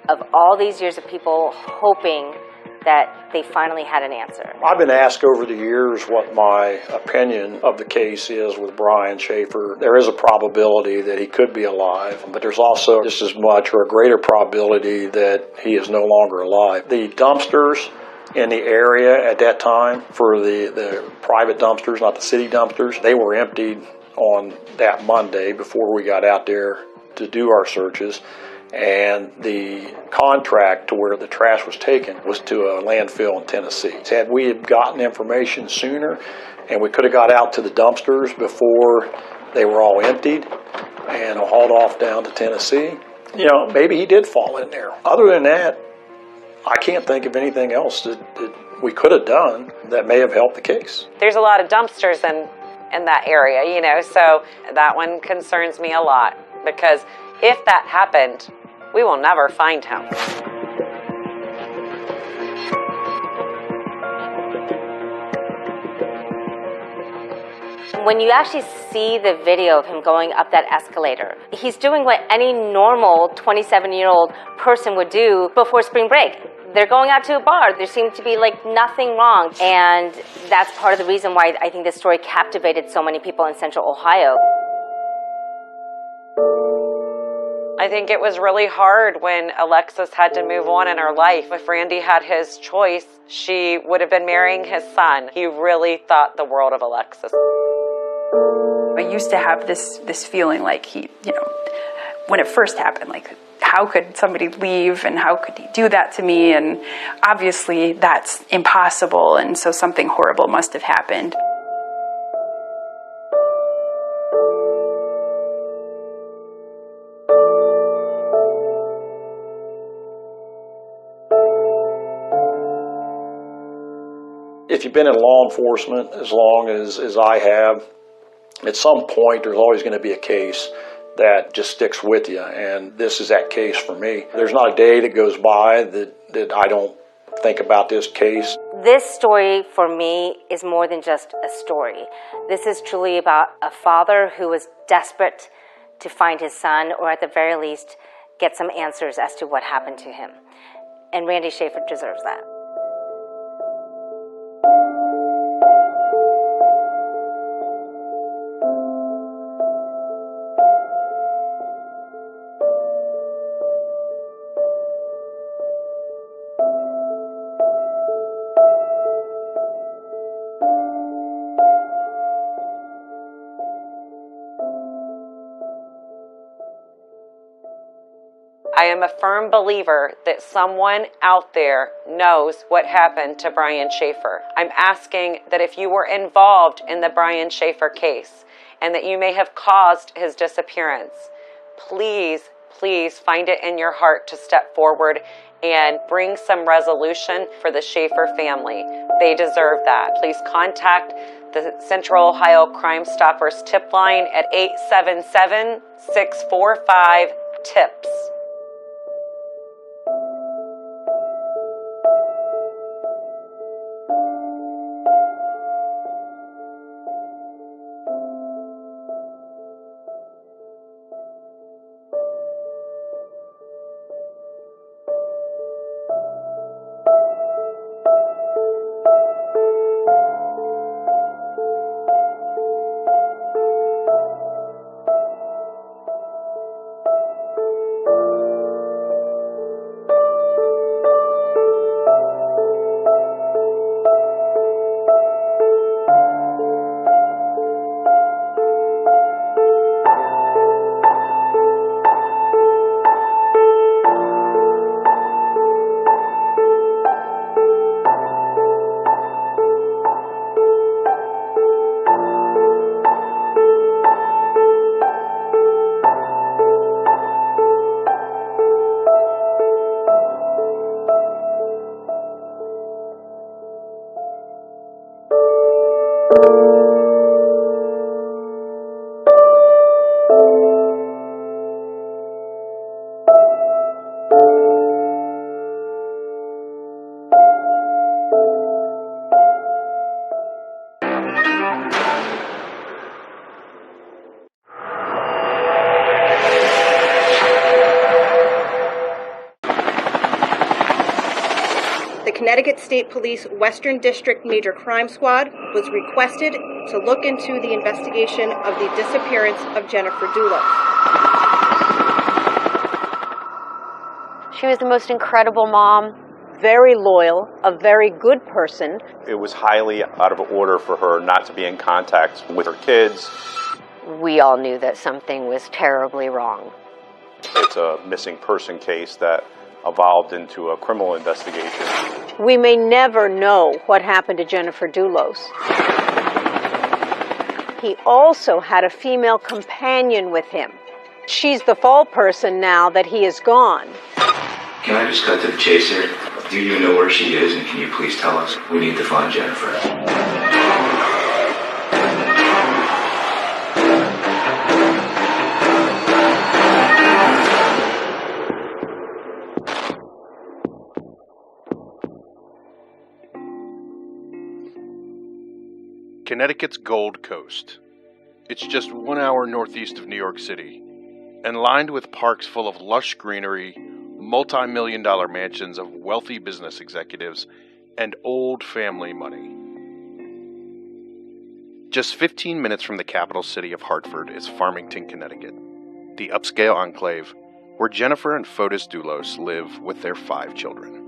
of all these years of people hoping that they finally had an answer. I've been asked over the years what my opinion of the case is with Brian Schaefer. There is a probability that he could be alive, but there's also just as much or a greater probability that he is no longer alive. The dumpsters in the area at that time, for the private dumpsters, not the city dumpsters, they were emptied on that Monday before we got out there to do our searches. And the contract to where the trash was taken was to a landfill in Tennessee. Had we had gotten information sooner and we could have got out to the dumpsters before they were all emptied and hauled off down to Tennessee, maybe he did fall in there. Other than that, I can't think of anything else that we could have done that may have helped the case. There's a lot of dumpsters in that area, so that one concerns me a lot, because if that happened, we will never find him. When you actually see the video of him going up that escalator, he's doing what any normal 27-year-old person would do before spring break. They're going out to a bar. There seemed to be like nothing wrong. And that's part of the reason why I think this story captivated so many people in Central Ohio. I think it was really hard when Alexis had to move on in her life. If Randy had his choice, she would have been marrying his son. He really thought the world of Alexis. I used to have this feeling like when it first happened, like, how could somebody leave and how could he do that to me? And obviously that's impossible, and so something horrible must have happened. If you've been in law enforcement as long as I have, at some point there's always going to be a case that just sticks with you, and this is that case for me. There's not a day that goes by that I don't think about this case. This story for me is more than just a story. This is truly about a father who was desperate to find his son, or at the very least get some answers as to what happened to him. And Randy Schaefer deserves that. I am a firm believer that someone out there knows what happened to Brian Schaefer. I'm asking that if you were involved in the Brian Schaefer case and that you may have caused his disappearance, please find it in your heart to step forward and bring some resolution for the Schaefer family. They deserve that. Please contact the Central Ohio Crime Stoppers tip line at 877-645-TIPS. Connecticut State Police Western District Major Crime Squad was requested to look into the investigation of the disappearance of Jennifer Dulos. She was the most incredible mom. Very loyal, a very good person. It was highly out of order for her not to be in contact with her kids. We all knew that something was terribly wrong. It's a missing person case that evolved into a criminal investigation. We may never know what happened to Jennifer Dulos. He also had a female companion with him. She's the fall person now that he is gone. Can I just cut to the chase here? Do you know where she is, and can you please tell us? We need to find Jennifer. Connecticut's Gold Coast. It's just 1 hour northeast of New York City, and lined with parks full of lush greenery, multi-million-dollar mansions of wealthy business executives, and old family money. Just 15 minutes from the capital city of Hartford is Farmington, Connecticut, the upscale enclave where Jennifer and Fotis Dulos live with their 5 children.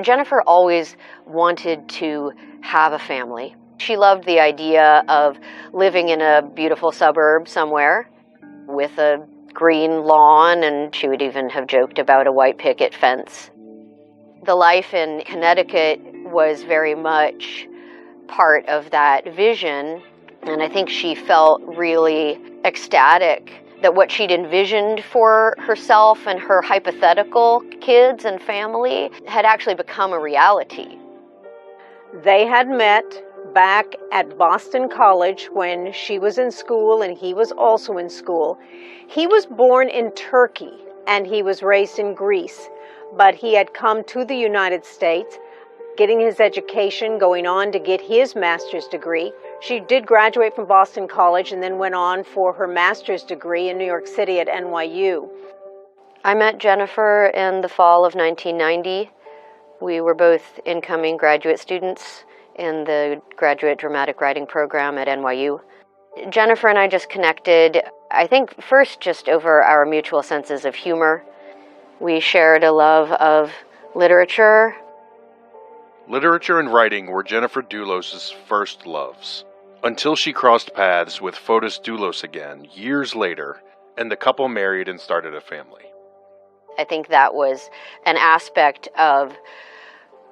Jennifer always wanted to have a family. She loved the idea of living in a beautiful suburb somewhere with a green lawn, and she would even have joked about a white picket fence. The life in Connecticut was very much part of that vision, and I think she felt really ecstatic that what she'd envisioned for herself and her hypothetical kids and family had actually become a reality. They had met back at Boston College when she was in school and he was also in school. He was born in Turkey and he was raised in Greece, but he had come to the United States, getting his education, going on to get his master's degree. She did graduate from Boston College and then went on for her master's degree in New York City at NYU. I met Jennifer in the fall of 1990. We were both incoming graduate students in the graduate dramatic writing program at NYU. Jennifer and I just connected, I think first just over our mutual senses of humor. We shared a love of literature. Literature and writing were Jennifer Dulos' first loves, until she crossed paths with Fotis Dulos again years later, and the couple married and started a family. I think that was an aspect of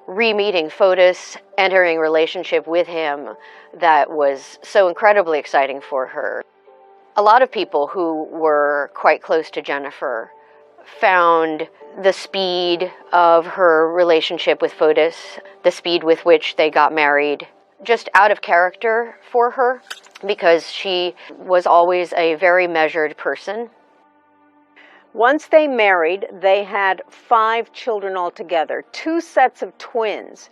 re-meeting Fotis, entering a relationship with him that was so incredibly exciting for her. A lot of people who were quite close to Jennifer found the speed of her relationship with Fotis, the speed with which they got married, just out of character for her, because she was always a very measured person. Once they married, they had 5 children altogether, 2 sets of twins.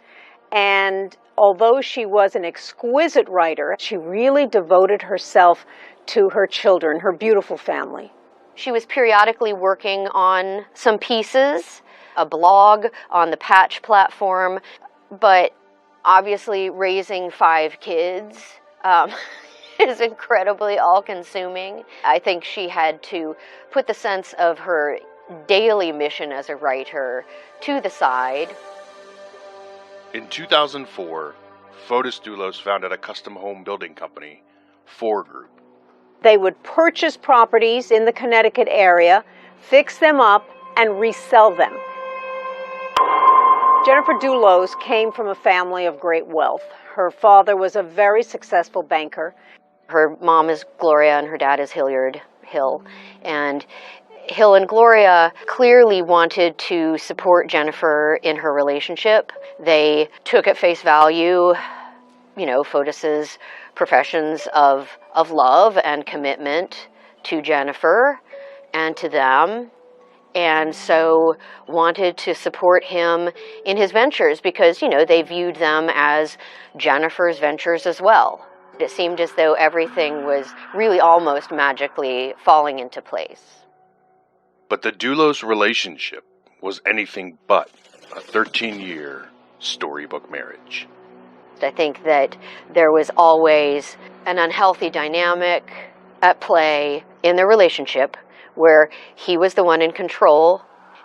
And although she was an exquisite writer, she really devoted herself to her children, her beautiful family. She was periodically working on some pieces, a blog on the Patch platform, but obviously raising 5 kids is incredibly all-consuming. I think she had to put the sense of her daily mission as a writer to the side. In 2004, Fotis Dulos founded a custom home building company, 4 Group. They would purchase properties in the Connecticut area, fix them up, and resell them. Jennifer Dulos came from a family of great wealth. Her father was a very successful banker. Her mom is Gloria and her dad is Hilliard Hill. And Hill and Gloria clearly wanted to support Jennifer in her relationship. They took at face value, Fotis's professions of love and commitment to Jennifer and to them, and so wanted to support him in his ventures because, they viewed them as Jennifer's ventures as well. It seemed as though everything was really almost magically falling into place. But the Dulos relationship was anything but a 13-year storybook marriage. I think that there was always an unhealthy dynamic at play in their relationship where he was the one in control.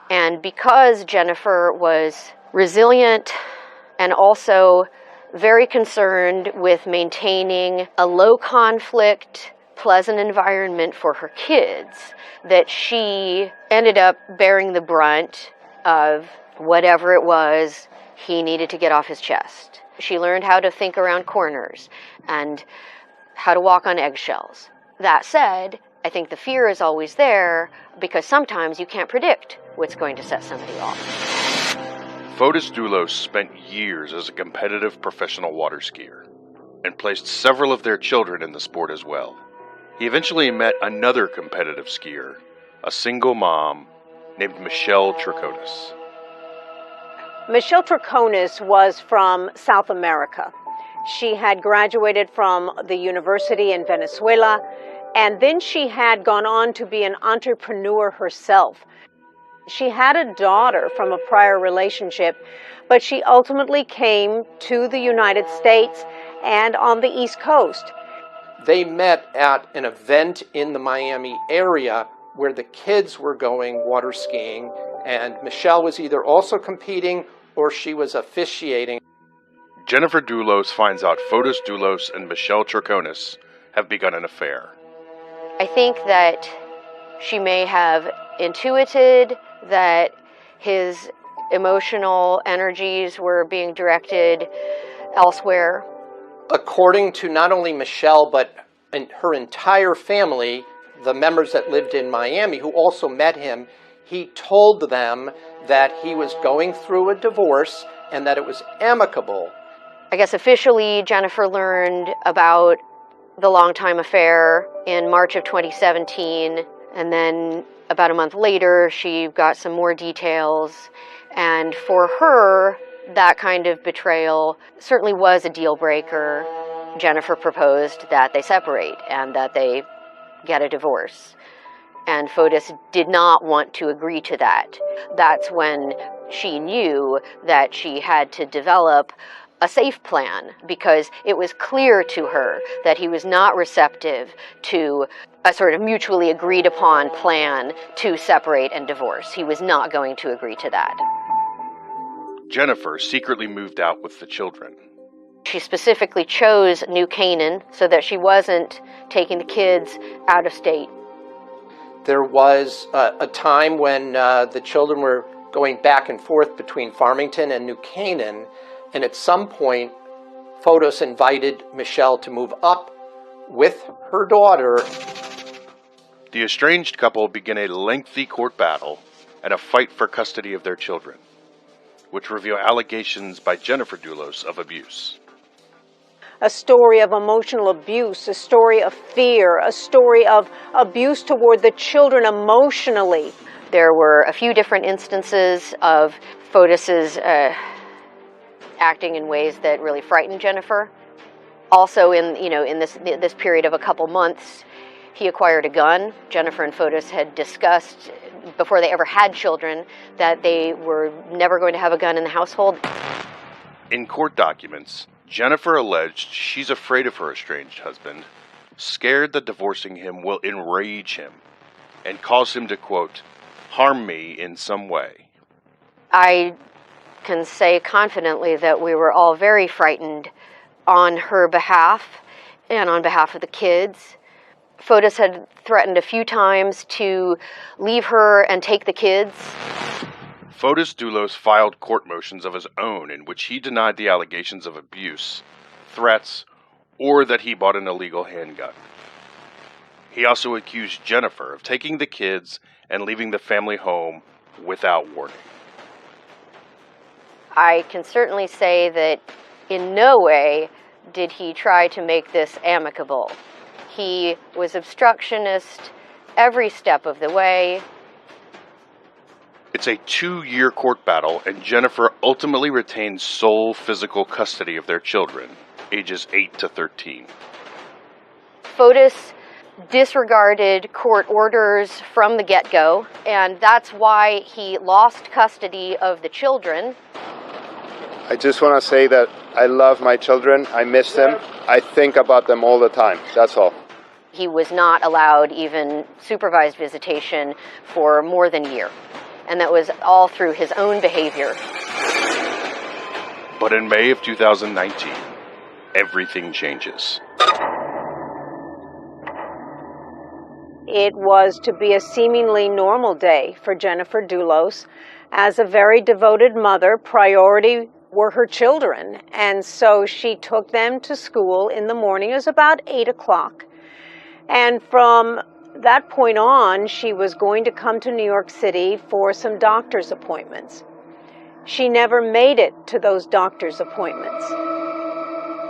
And because Jennifer was resilient and also very concerned with maintaining a low conflict, pleasant environment for her kids, that she ended up bearing the brunt of whatever it was he needed to get off his chest. She learned how to think around corners and how to walk on eggshells. That said, I think the fear is always there because sometimes you can't predict what's going to set somebody off. Fotis Doulos spent years as a competitive professional water skier and placed several of their children in the sport as well. He eventually met another competitive skier, a single mom named Michelle Troconis. Michelle Troconis was from South America. She had graduated from the university in Venezuela, and then she had gone on to be an entrepreneur herself. She had a daughter from a prior relationship, but she ultimately came to the United States and on the East Coast. They met at an event in the Miami area where the kids were going water skiing, and Michelle was either also competing or she was officiating. Jennifer Doulos finds out Fotis Doulos and Michelle Troconis have begun an affair. I think that she may have intuited that his emotional energies were being directed elsewhere. According to not only Michelle, but her entire family, the members that lived in Miami who also met him, he told them that he was going through a divorce and that it was amicable. I guess officially Jennifer learned about the long-time affair in March of 2017, and then about a month later she got some more details, and for her that kind of betrayal certainly was a deal breaker. Jennifer proposed that they separate and that they get a divorce, and Fotis did not want to agree to that. That's when she knew that she had to develop a safe plan, because it was clear to her that he was not receptive to a sort of mutually agreed upon plan to separate and divorce. He was not going to agree to that. Jennifer secretly moved out with the children. She specifically chose New Canaan so that she wasn't taking the kids out of state. There was a time when the children were going back and forth between Farmington and New Canaan, and at some point, Fotis invited Michelle to move up with her daughter. The estranged couple begin a lengthy court battle and a fight for custody of their children, which reveal allegations by Jennifer Doulos of abuse. A story of emotional abuse, a story of fear, a story of abuse toward the children emotionally. There were a few different instances of Fotis's acting in ways that really frightened Jennifer. Also, in this period of a couple months, he acquired a gun. Jennifer and Fotis had discussed before they ever had children that they were never going to have a gun in the household. In court documents, Jennifer alleged she's afraid of her estranged husband, scared that divorcing him will enrage him, and cause him to, quote, harm me in some way. I can say confidently that we were all very frightened on her behalf and on behalf of the kids. Fotis had threatened a few times to leave her and take the kids. Fotis Doulos filed court motions of his own in which he denied the allegations of abuse, threats, or that he bought an illegal handgun. He also accused Jennifer of taking the kids and leaving the family home without warning. I can certainly say that in no way did he try to make this amicable. He was obstructionist every step of the way. It's a 2-year court battle, and Jennifer ultimately retains sole physical custody of their children, ages 8 to 13. Fotis disregarded court orders from the get-go, and that's why he lost custody of the children. I just want to say that I love my children. I miss them. I think about them all the time. That's all. He was not allowed even supervised visitation for more than a year, and that was all through his own behavior. But in May of 2019, everything changes. It was to be a seemingly normal day for Jennifer Dulos. As a very devoted mother, priority were her children, and so she took them to school in the morning. It was about 8 o'clock. And from that point on, she was going to come to New York City for some doctor's appointments. She never made it to those doctor's appointments.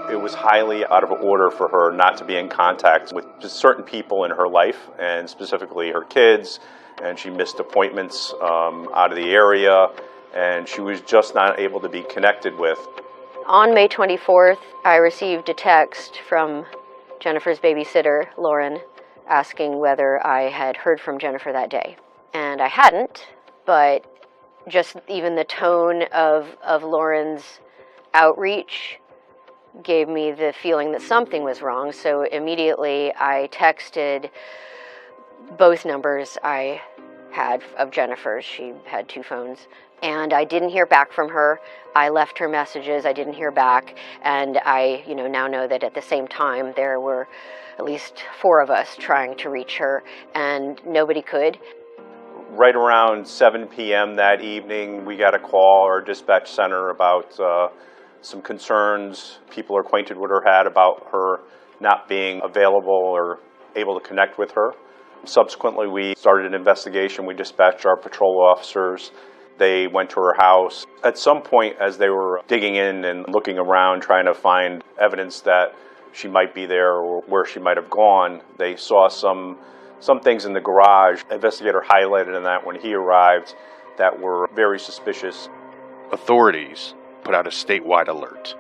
It was highly out of order for her not to be in contact with just certain people in her life, and specifically her kids, and she missed appointments out of the area, and she was just not able to be connected with. On May 24th, I received a text from Jennifer's babysitter, Lauren, asking whether I had heard from Jennifer that day. And I hadn't, but just even the tone of Lauren's outreach gave me the feeling that something was wrong. So immediately I texted both numbers I had of Jennifer's. She had 2 phones. And I didn't hear back from her. I left her messages. I didn't hear back. And I, now know that at the same time there were at least 4 of us trying to reach her, and nobody could. Right around 7 p.m. that evening, we got a call our dispatch center about some concerns people acquainted with her had about her not being available or able to connect with her. Subsequently, we started an investigation. We dispatched our patrol officers. They went to her house. At some point, as they were digging in and looking around, trying to find evidence that she might be there or where she might have gone, they saw some things in the garage. The investigator highlighted in that when he arrived that were very suspicious. Authorities put out a statewide alert.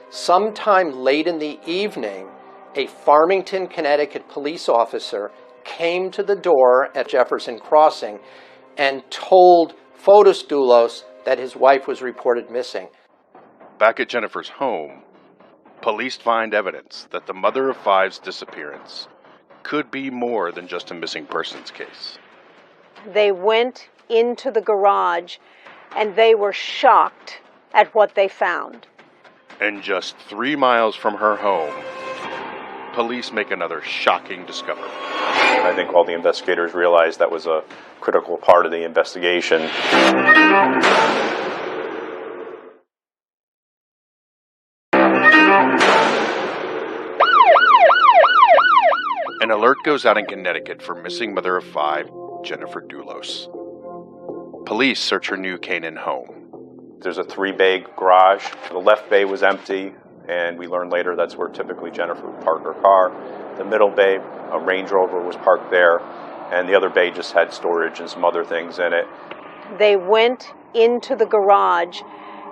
Sometime late in the evening, a Farmington, Connecticut police officer came to the door at Jefferson Crossing and told Fotis Dulos that his wife was reported missing. Back at Jennifer's home, police find evidence that the mother of 5's disappearance could be more than just a missing persons case. They went into the garage and they were shocked at what they found. And just 3 miles from her home, police make another shocking discovery. I think all the investigators realized that was a critical part of the investigation. An alert goes out in Connecticut for missing mother of 5, Jennifer Dulos. Police search her New Canaan home. There's a 3-bay garage. The left bay was empty, and we learned later that's where typically Jennifer would park her car. The middle bay, a Range Rover was parked there, and the other bay just had storage and some other things in it. They went into the garage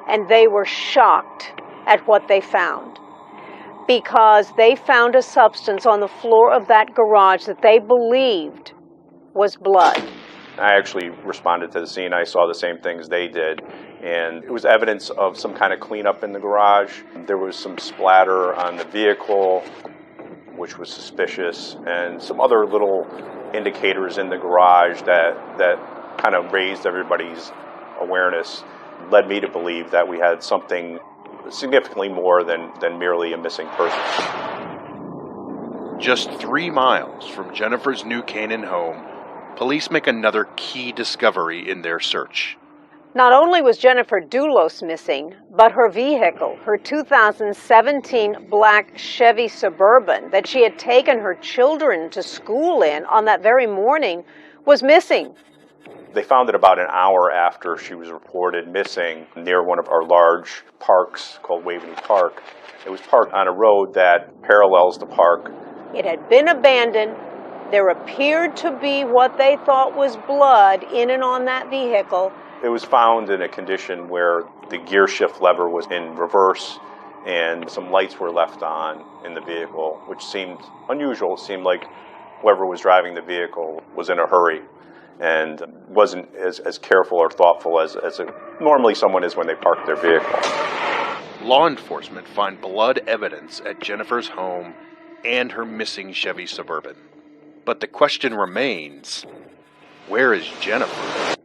and they were shocked at what they found, because they found a substance on the floor of that garage that they believed was blood. I actually responded to the scene. I saw the same things they did, and it was evidence of some kind of cleanup in the garage. There was some splatter on the vehicle, which was suspicious, and some other little indicators in the garage that kind of raised everybody's awareness, led me to believe that we had something significantly more than merely a missing person. Just 3 miles from Jennifer's New Canaan home, police make another key discovery in their search. Not only was Jennifer Dulos missing, but her vehicle, her 2017 black Chevy Suburban that she had taken her children to school in on that very morning, was missing. They found it about an hour after she was reported missing near one of our large parks called Waveney Park. It was parked on a road that parallels the park. It had been abandoned. There appeared to be what they thought was blood in and on that vehicle. It was found in a condition where the gear shift lever was in reverse and some lights were left on in the vehicle, which seemed unusual. It seemed like whoever was driving the vehicle was in a hurry and wasn't as careful or thoughtful as normally someone is when they park their vehicle. Law enforcement find blood evidence at Jennifer's home and her missing Chevy Suburban. But the question remains, where is Jennifer?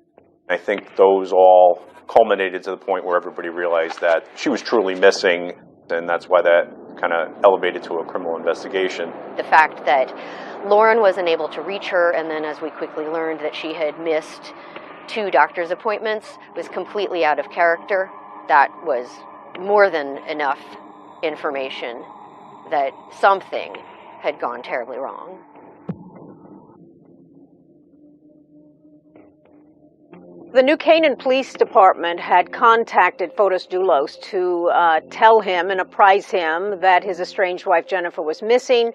I think those all culminated to the point where everybody realized that she was truly missing, and that's why that kind of elevated to a criminal investigation. The fact that Lauren wasn't able to reach her, and then as we quickly learned that she had missed 2 doctor's appointments, was completely out of character. That was more than enough information that something had gone terribly wrong. The New Canaan Police Department had contacted Fotis Doulos to tell him and apprise him that his estranged wife Jennifer was missing.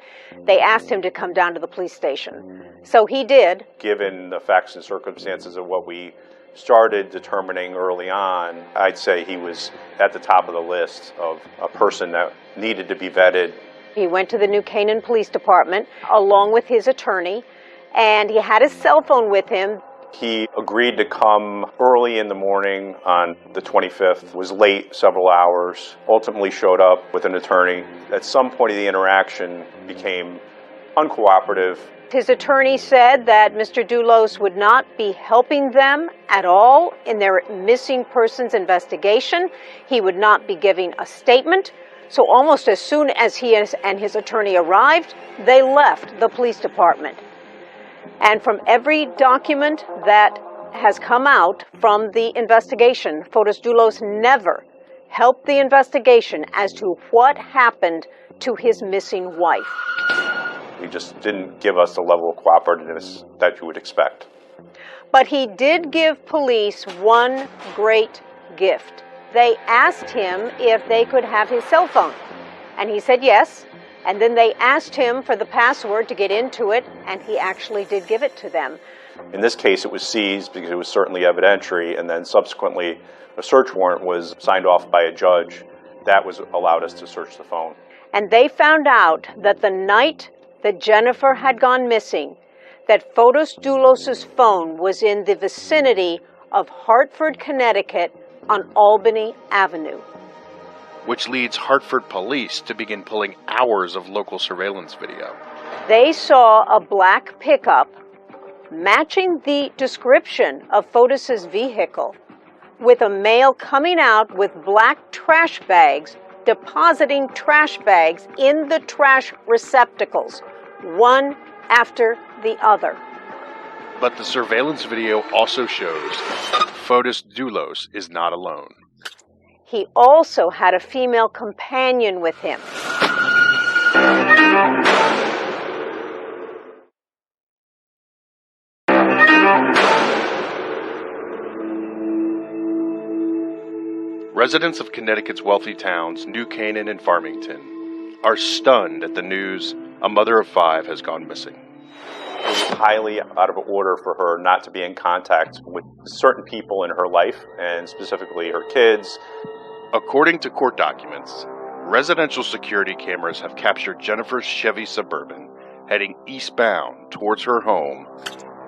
They asked him to come down to the police station. So he did. Given the facts and circumstances of what we started determining early on, I'd say he was at the top of the list of a person that needed to be vetted. He went to the New Canaan Police Department along with his attorney, and he had his cell phone with him. He agreed to come early in the morning on the 25th, was late several hours, ultimately showed up with an attorney. At some point of the interaction became uncooperative. His attorney said that Mr. Doulos would not be helping them at all in their missing persons investigation. He would not be giving a statement. So almost as soon as he and his attorney arrived, they left the police department. And from every document that has come out from the investigation, Fotis Doulos never helped the investigation as to what happened to his missing wife. He just didn't give us the level of cooperativeness that you would expect. But he did give police one great gift. They asked him if they could have his cell phone, and he said yes. And then they asked him for the password to get into it, and he actually did give it to them. In this case, it was seized because it was certainly evidentiary, and then subsequently a search warrant was signed off by a judge. That allowed us to search the phone. And they found out that the night that Jennifer had gone missing, that Fotis Doulos' phone was in the vicinity of Hartford, Connecticut on Albany Avenue. Which leads Hartford police to begin pulling hours of local surveillance video. They saw a black pickup matching the description of Fotis' vehicle, with a male coming out with black trash bags, depositing trash bags in the trash receptacles, one after the other. But the surveillance video also shows Fotis Doulos is not alone. He also had a female companion with him. Residents of Connecticut's wealthy towns, New Canaan and Farmington, are stunned at the news a mother of 5 has gone missing. It was highly out of order for her not to be in contact with certain people in her life, and specifically her kids. According to court documents, residential security cameras have captured Jennifer's Chevy Suburban heading eastbound towards her home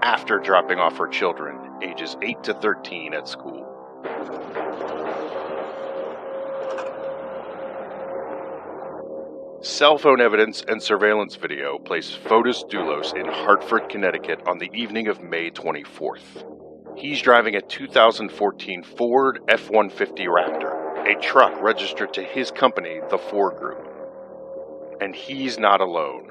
after dropping off her children, ages 8 to 13, at school. Cell phone evidence and surveillance video place Fotis Doulos in Hartford, Connecticut on the evening of May 24th. He's driving a 2014 Ford F-150 Raptor, a truck registered to his company, the Ford Group. And he's not alone.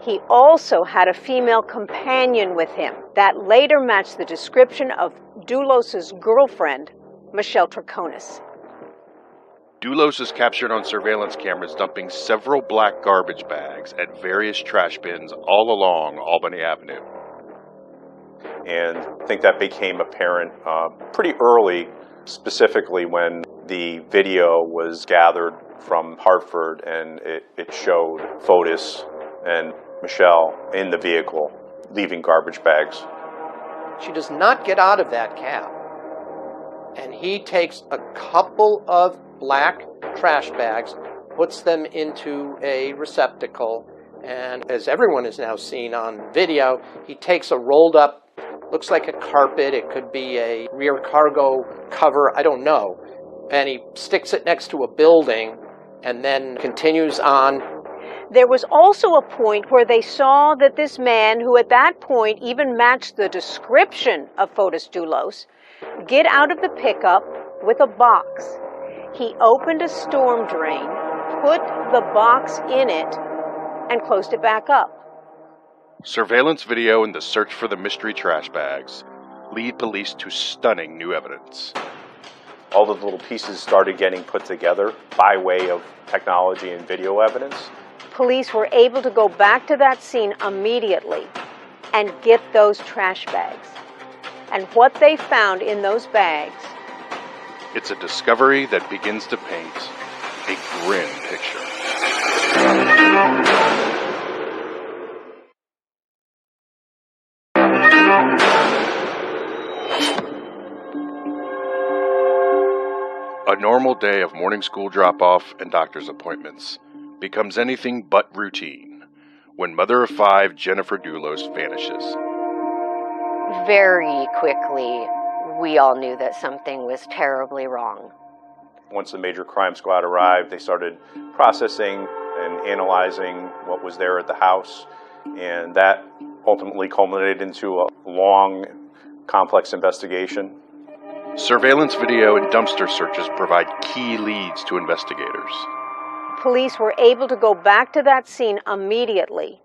He also had a female companion with him that later matched the description of Doulos' girlfriend, Michelle Traconis. Doulos is captured on surveillance cameras dumping several black garbage bags at various trash bins all along Albany Avenue. And I think that became apparent pretty early, specifically when the video was gathered from Hartford and it showed Fotis and Michelle in the vehicle leaving garbage bags. She does not get out of that cab. And he takes a couple of black trash bags, puts them into a receptacle, And as everyone has now seen on video, he takes a rolled up, looks like a carpet, it could be a rear cargo cover, I don't know, and he sticks it next to a building and then continues on. There was also a point where they saw that this man, who at that point even matched the description of Fotis Doulos, get out of the pickup with a box. He opened a storm drain, put the box in it, and closed it back up. Surveillance video and the search for the mystery trash bags lead police to stunning new evidence. All the little pieces started getting put together by way of technology and video evidence. Police were able to go back to that scene immediately and get those trash bags. And what they found in those bags... It's a discovery that begins to paint a grim picture. A normal day of morning school drop-off and doctor's appointments becomes anything but routine when mother of five Jennifer Doulos vanishes. Very quickly, we all knew that something was terribly wrong. Once the major crime squad arrived, they started processing and analyzing what was there at the house, and that ultimately culminated into a long, complex investigation. Surveillance video and dumpster searches provide key leads to investigators. Police were able to go back to that scene immediately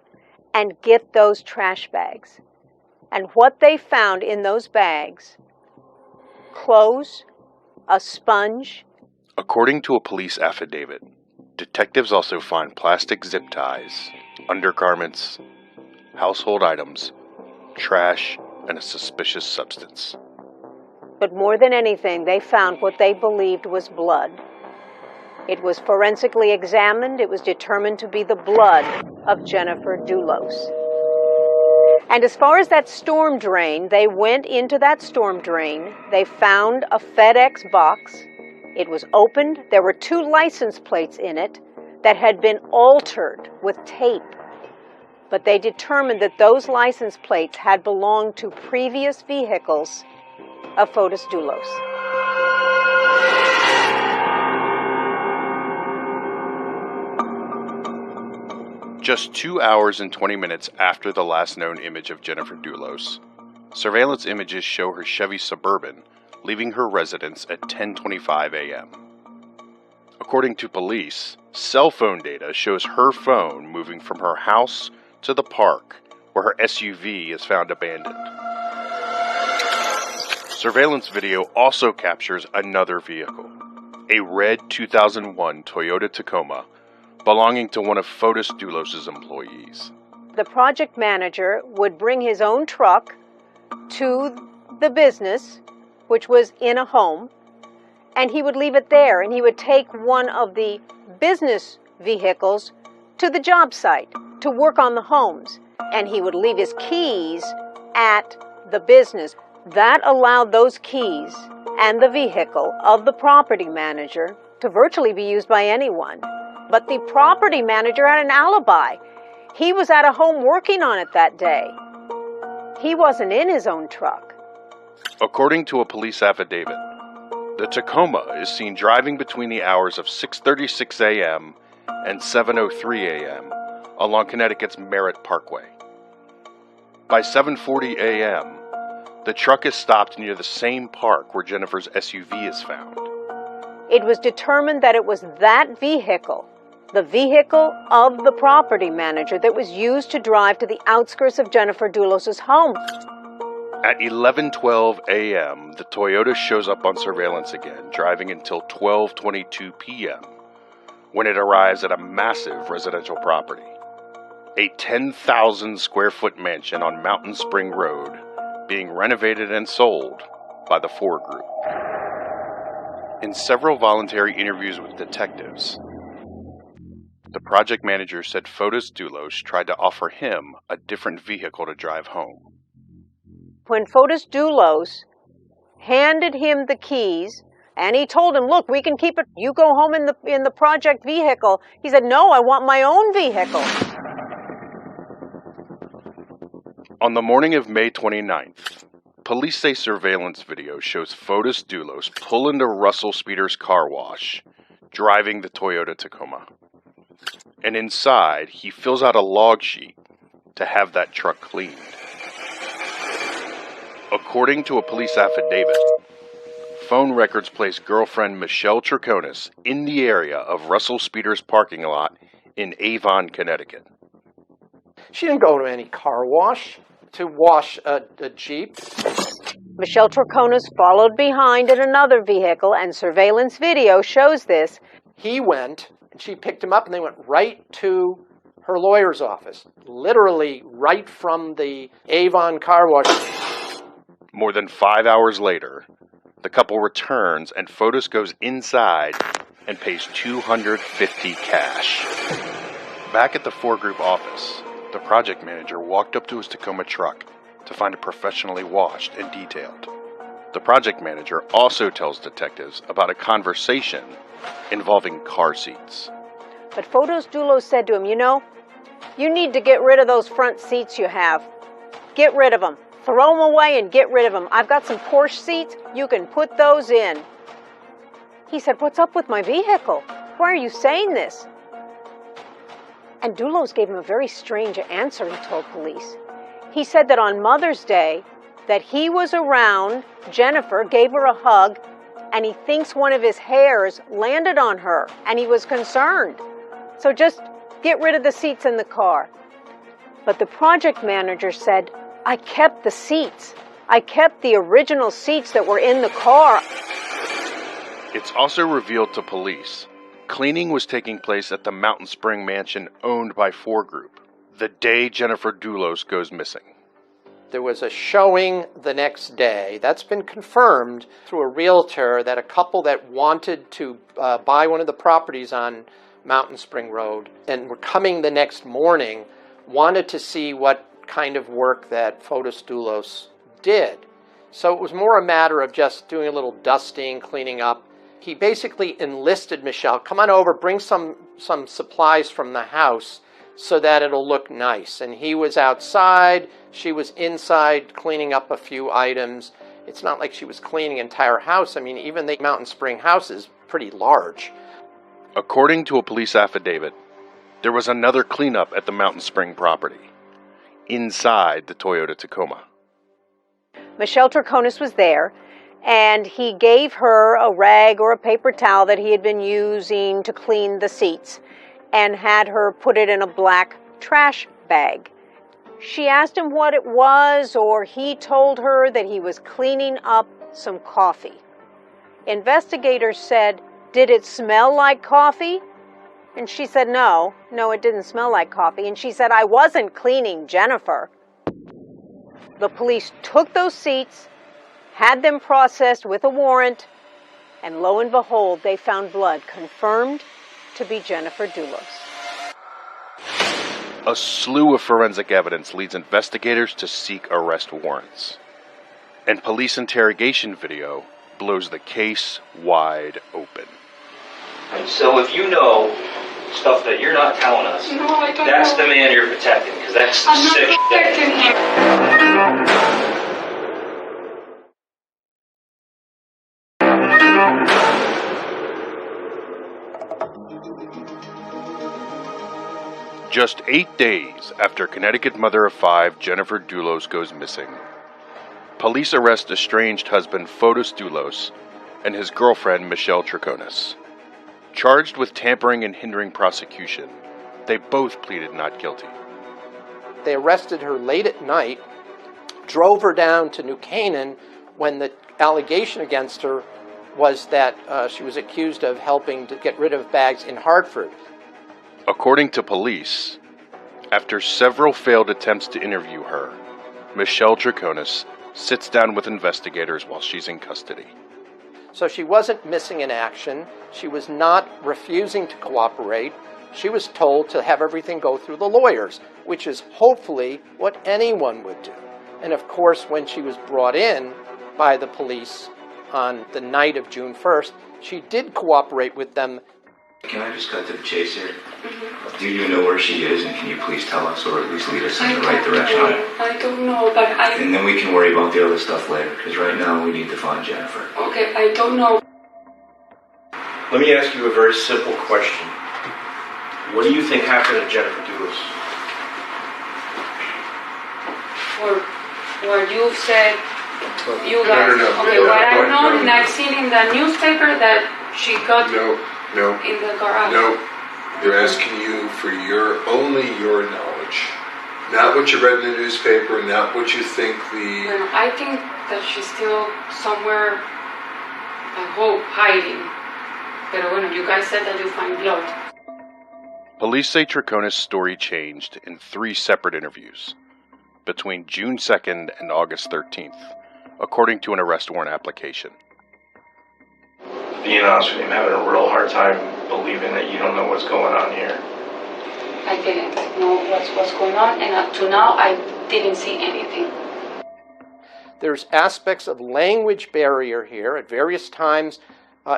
and get those trash bags. And what they found in those bags: clothes, a sponge. According to a police affidavit, detectives also find plastic zip ties, undergarments, household items, trash, and a suspicious substance. But more than anything, they found what they believed was blood. It was forensically examined. It was determined to be the blood of Jennifer Doulos. And as far as that storm drain, they went into that storm drain. They found a FedEx box. It was opened. There were 2 license plates in it that had been altered with tape. But they determined that those license plates had belonged to previous vehicles of Fotis Doulos. Just 2 hours and 20 minutes after the last known image of Jennifer Doulos, surveillance images show her Chevy Suburban leaving her residence at 10:25 a.m. According to police, cell phone data shows her phone moving from her house to the park where her SUV is found abandoned. Surveillance video also captures another vehicle, a red 2001 Toyota Tacoma belonging to one of Fotis Doulos' employees. The project manager would bring his own truck to the business, which was in a home, and he would leave it there, and he would take one of the business vehicles to the job site to work on the homes, and he would leave his keys at the business. That allowed those keys and the vehicle of the property manager to virtually be used by anyone. But the property manager had an alibi. He was at a home working on it that day. He wasn't in his own truck. According to a police affidavit, the Tacoma is seen driving between the hours of 6:36 a.m. and 7:03 a.m. along Connecticut's Merritt Parkway. By 7:40 a.m., the truck is stopped near the same park where Jennifer's SUV is found. It was determined that it was that vehicle, the vehicle of the property manager, that was used to drive to the outskirts of Jennifer Doulos' home. At 11:12 a.m., the Toyota shows up on surveillance again, driving until 12:22 p.m., when it arrives at a massive residential property, a 10,000 square foot mansion on Mountain Spring Road, being renovated and sold by the Ford Group. In several voluntary interviews with detectives, the project manager said Fotis Doulos tried to offer him a different vehicle to drive home. When Fotis Doulos handed him the keys, and he told him, look, we can keep it, you go home in the project vehicle, he said, no, I want my own vehicle. On the morning of May 29th, police say surveillance video shows Fotis Dulos pull into Russell Speeder's car wash, driving the Toyota Tacoma. And inside, he fills out a log sheet to have that truck cleaned. According to a police affidavit, phone records place girlfriend Michelle Troconis in the area of Russell Speeder's parking lot in Avon, Connecticut. She didn't go to any car wash to wash a Jeep. Michelle Troconis followed behind in another vehicle, and surveillance video shows this. He went, and she picked him up, and they went right to her lawyer's office, literally right from the Avon car wash. More than 5 hours later, the couple returns and Fotis goes inside and pays $250 cash. Back at the Ford Group office, the project manager walked up to his Tacoma truck to find it professionally washed and detailed. The project manager also tells detectives about a conversation involving car seats. But Fotis Dulos said to him, you need to get rid of those front seats you have. Get rid of them. Throw them away and get rid of them. I've got some Porsche seats. You can put those in. He said, what's up with my vehicle? Why are you saying this? And Dulos gave him a very strange answer, he told police. He said that on Mother's Day, that he was around, Jennifer gave her a hug, and he thinks one of his hairs landed on her, and he was concerned. So just get rid of the seats in the car. But the project manager said, I kept the seats. I kept the original seats that were in the car. It's also revealed to police cleaning was taking place at the Mountain Spring mansion owned by Ford Group the day Jennifer Dulos goes missing. There was a showing the next day. That's been confirmed through a realtor that a couple that wanted to buy one of the properties on Mountain Spring Road and were coming the next morning wanted to see what kind of work that Fotis Dulos did. So it was more a matter of just doing a little dusting, cleaning up. He basically enlisted Michelle, come on over, bring some supplies from the house so that it'll look nice. And he was outside, she was inside cleaning up a few items. It's not like she was cleaning an entire house. I mean, even the Mountain Spring house is pretty large. According to a police affidavit, there was another cleanup at the Mountain Spring property, inside the Toyota Tacoma. Michelle Troconis was there, and he gave her a rag or a paper towel that he had been using to clean the seats and had her put it in a black trash bag. She asked him what it was, or he told her that he was cleaning up some coffee. Investigators said, did it smell like coffee? And she said, no, it didn't smell like coffee. And she said, I wasn't cleaning Jennifer. The police took those seats, had them processed with a warrant, and lo and behold, they found blood confirmed to be Jennifer Dulos. A slew of forensic evidence leads investigators to seek arrest warrants. And police interrogation video blows the case wide open. So if you know stuff that you're not telling us, that's the man you're protecting, because that's sick Just 8 days after Connecticut mother of 5 Jennifer Dulos goes missing, police arrest estranged husband Fotis Dulos and his girlfriend Michelle Troconis. Charged with tampering and hindering prosecution, they both pleaded not guilty. They arrested her late at night, drove her down to New Canaan when the allegation against her was that she was accused of helping to get rid of bags in Hartford. According to police, after several failed attempts to interview her, Michelle Troconis sits down with investigators while she's in custody. So she wasn't missing in action. She was not refusing to cooperate. She was told to have everything go through the lawyers, which is hopefully what anyone would do. And of course, when she was brought in by the police on the night of June 1st, she did cooperate with them Can I just cut to the chase here? Do you know where she is, and can you please tell us, or at least lead us in the right direction? I don't know, but And then we can worry about the other stuff later, because right now we need to find Jennifer. Okay, I don't know. Let me ask you a very simple question. What do you think happened to Jennifer Doulos? For what you said, you guys. Okay, what I know, and I've seen in the newspaper that she got in the garage. No. They're asking you for only your knowledge. Not what you read in the newspaper, not what you think the... Well, I think that she's still somewhere, I hope, hiding. Pero bueno, you guys said that you find blood. Police say Troconis' story changed in 3 separate interviews between June 2nd and August 13th, according to an arrest warrant application. Being honest with you, I'm having a real hard time believing that you don't know what's going on here. I didn't know what's going on, and up to now, I didn't see anything. There's aspects of language barrier here. At various times,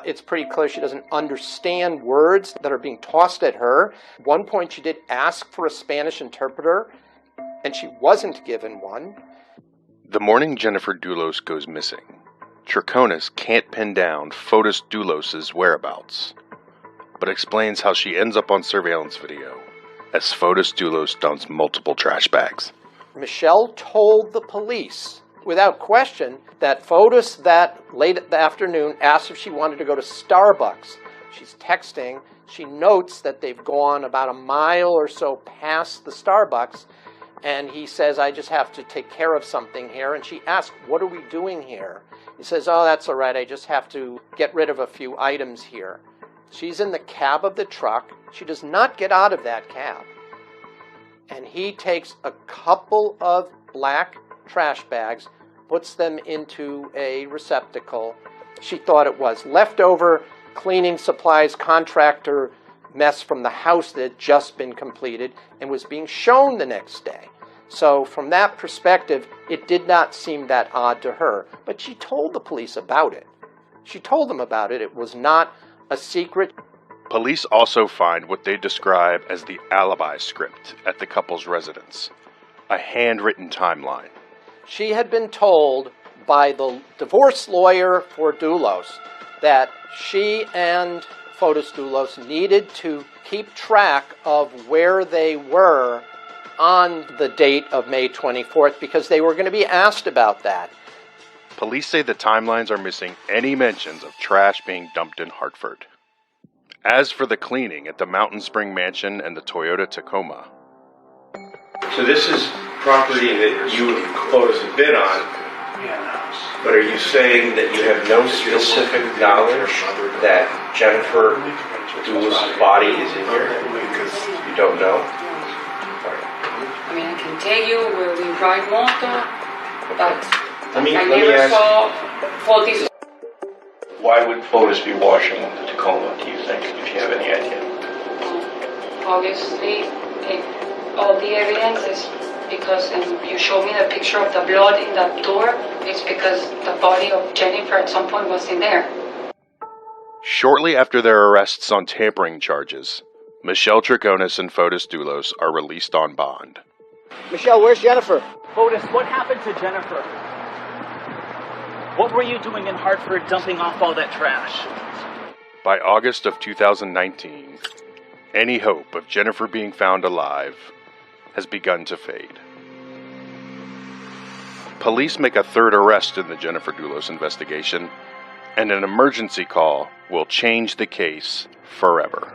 it's pretty clear she doesn't understand words that are being tossed at her. At one point, she did ask for a Spanish interpreter, and she wasn't given one. The morning Jennifer Doulos goes missing, Troconis can't pin down Fotis Doulos' whereabouts, but explains how she ends up on surveillance video as Fotis Doulos dumps multiple trash bags. Michelle told the police, without question, that Fotis that late at the afternoon asked if she wanted to go to Starbucks. She's texting. She notes that they've gone about a mile or so past the Starbucks, and he says, I just have to take care of something here. And she asks, what are we doing here? He says, oh, that's all right. I just have to get rid of a few items here. She's in the cab of the truck. She does not get out of that cab. And he takes a couple of black trash bags, puts them into a receptacle. She thought it was leftover cleaning supplies contractor mess from the house that had just been completed and was being shown the next day. So from that perspective, it did not seem that odd to her. But she told the police about it. She told them about it. It was not a secret. Police also find what they describe as the alibi script at the couple's residence, a handwritten timeline. She had been told by the divorce lawyer for Doulos that she and Fotis Doulos needed to keep track of where they were on the date of May 24th because they were going to be asked about that. Police say the timelines are missing any mentions of trash being dumped in Hartford. As for the cleaning at the Mountain Spring Mansion and the Toyota Tacoma. So this is property that you and Fotis have bid on, but are you saying that you have no specific knowledge that Jennifer Doulos' body is in here? You don't know? I mean, I can tell you where we ride motor, but Let me I never ask saw Fotis. Why would Fotis be washing the Tacoma, do you think, if you have any idea? Obviously, all the evidence is because, and you showed me the picture of the blood in that door, it's because the body of Jennifer at some point was in there. Shortly after their arrests on tampering charges, Michelle Troconis and Fotis Doulos are released on bond. Michelle, where's Jennifer? Fotis, what happened to Jennifer? What were you doing in Hartford dumping off all that trash? By August of 2019, any hope of Jennifer being found alive has begun to fade. Police make a third arrest in the Jennifer Doulos investigation, and an emergency call will change the case forever.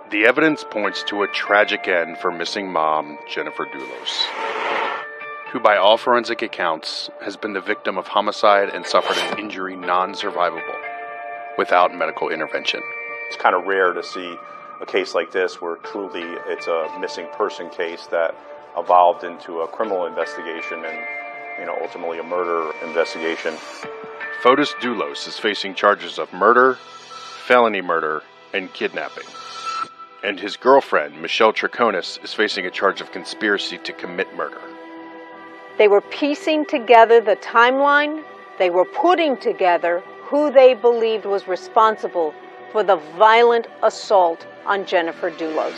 The evidence points to a tragic end for missing mom, Jennifer Doulos, who by all forensic accounts has been the victim of homicide and suffered an injury non-survivable without medical intervention. It's kind of rare to see a case like this where truly it's a missing person case that evolved into a criminal investigation and, ultimately a murder investigation. Fotis Doulos is facing charges of murder, felony murder, and kidnapping. and his girlfriend, Michelle Troconis, is facing a charge of conspiracy to commit murder. They were piecing together the timeline. They were putting together who they believed was responsible for the violent assault on Jennifer Dulos.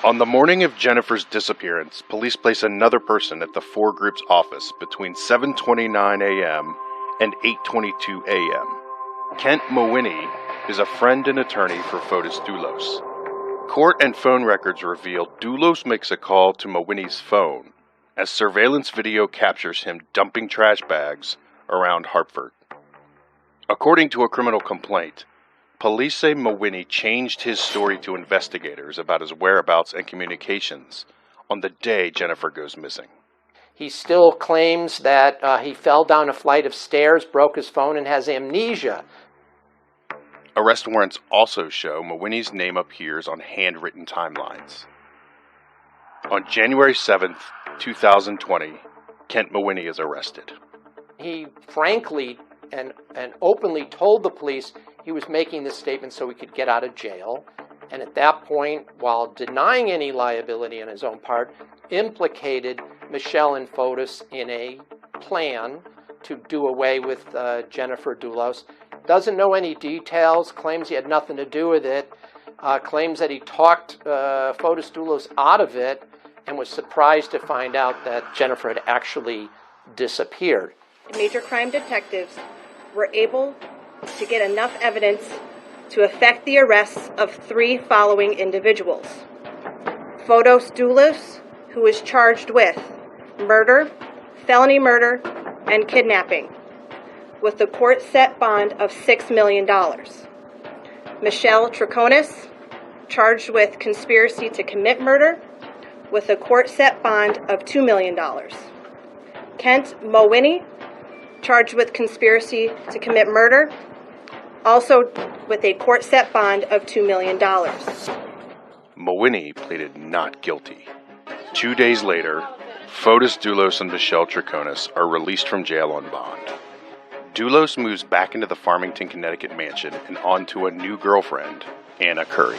On the morning of Jennifer's disappearance, police place another person at the Four Group's office between 7:29 a.m. and 8:22 a.m. Kent Mowini is a friend and attorney for Fotis Dulos. Court and phone records reveal Dulos makes a call to Mowini's phone as surveillance video captures him dumping trash bags around Hartford. According to a criminal complaint, police say Mowini changed his story to investigators about his whereabouts and communications on the day Jennifer goes missing. He still claims that he fell down a flight of stairs, broke his phone, and has amnesia. Arrest warrants also show Mowini's name appears on handwritten timelines. On January 7th, 2020, Kent Mowini is arrested. He frankly and openly told the police he was making this statement so he could get out of jail. And at that point, while denying any liability on his own part, implicated Michelle and Fotis in a plan to do away with Jennifer Dulos. Doesn't know any details, claims he had nothing to do with it, claims that he talked Fotis Dulos out of it, and was surprised to find out that Jennifer had actually disappeared. Major crime detectives were able to get enough evidence to effect the arrests of three following individuals. Fotis Dulos, who is charged with murder, felony murder, and kidnapping, with the court-set bond of $6 million. Michelle Troconis, charged with conspiracy to commit murder, with a court-set bond of $2 million. Kent Mowini, charged with conspiracy to commit murder, also with a court-set bond of $2 million. Mowini pleaded not guilty. 2 days later, Fotis Dulos and Michelle Troconis are released from jail on bond. Dulos moves back into the Farmington, Connecticut mansion and on to a new girlfriend, Anna Curry.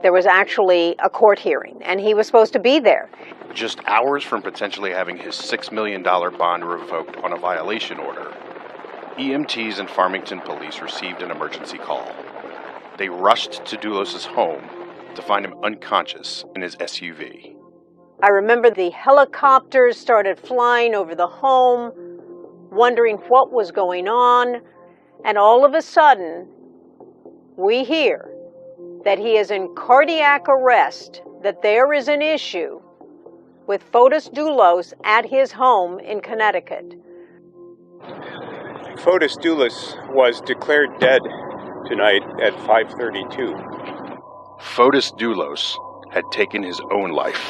There was actually a court hearing, and he was supposed to be there. Just hours from potentially having his $6 million bond revoked on a violation order, EMTs and Farmington police received an emergency call. They rushed to Dulos' home to find him unconscious in his SUV. I remember the helicopters started flying over the home, wondering what was going on, and all of a sudden, we hear that he is in cardiac arrest, that there is an issue with Fotis Dulos at his home in Connecticut. Fotis Dulos was declared dead tonight at 5:32. Fotis Dulos had taken his own life.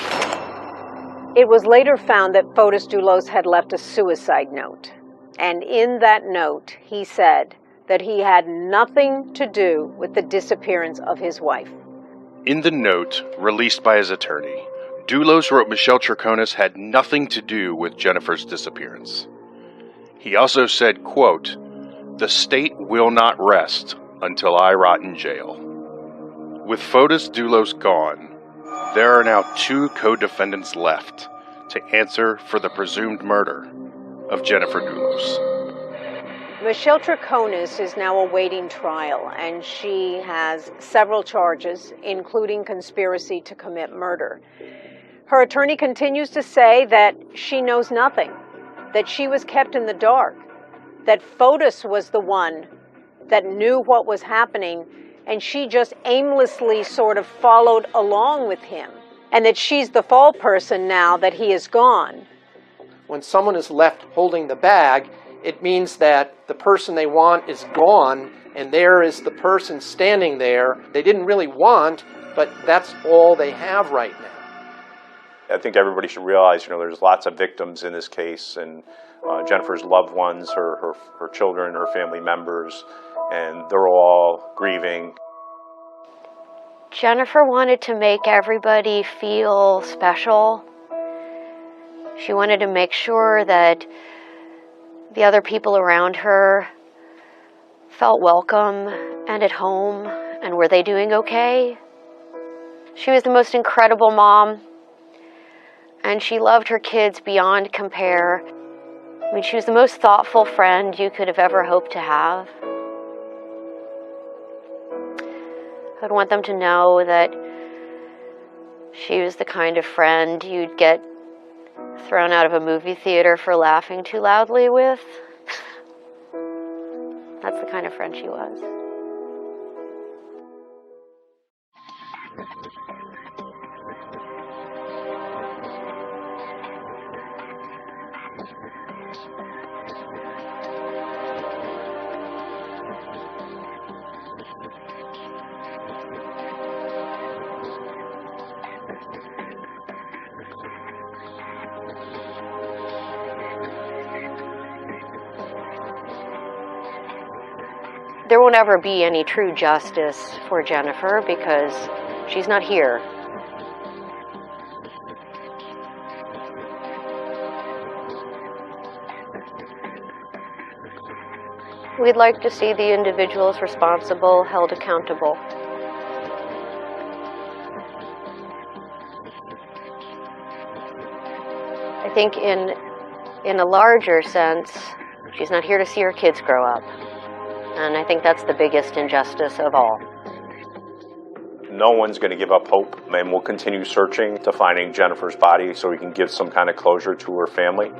It was later found that Fotis Dulos had left a suicide note. And in that note, he said that he had nothing to do with the disappearance of his wife. In the note, released by his attorney, Dulos wrote Michelle Troconis had nothing to do with Jennifer's disappearance. He also said, quote, "The state will not rest until I rot in jail." With Fotis Dulos gone, there are now 2 co-defendants left to answer for the presumed murder of Jennifer Dulos. Michelle Troconis is now awaiting trial, and she has several charges, including conspiracy to commit murder. Her attorney continues to say that she knows nothing, that she was kept in the dark, that Fotis was the one that knew what was happening, and she just aimlessly sort of followed along with him, and that she's the fall person now that he is gone. When someone is left holding the bag, it means that the person they want is gone, and there is the person standing there they didn't really want, but that's all they have right now. I think everybody should realize, there's lots of victims in this case, and Jennifer's loved ones, her children, her family members, and they're all grieving. Jennifer wanted to make everybody feel special. She wanted to make sure that the other people around her felt welcome and at home, and were they doing okay? She was the most incredible mom, and she loved her kids beyond compare. I mean, she was the most thoughtful friend you could have ever hoped to have. I'd want them to know that she was the kind of friend you'd get thrown out of a movie theater for laughing too loudly with. That's the kind of friend she was. There won't ever be any true justice for Jennifer because she's not here. We'd like to see the individuals responsible held accountable. I think in a larger sense, she's not here to see her kids grow up. And I think that's the biggest injustice of all. No one's going to give up hope, and we'll continue searching to finding Jennifer's body so we can give some kind of closure to her family.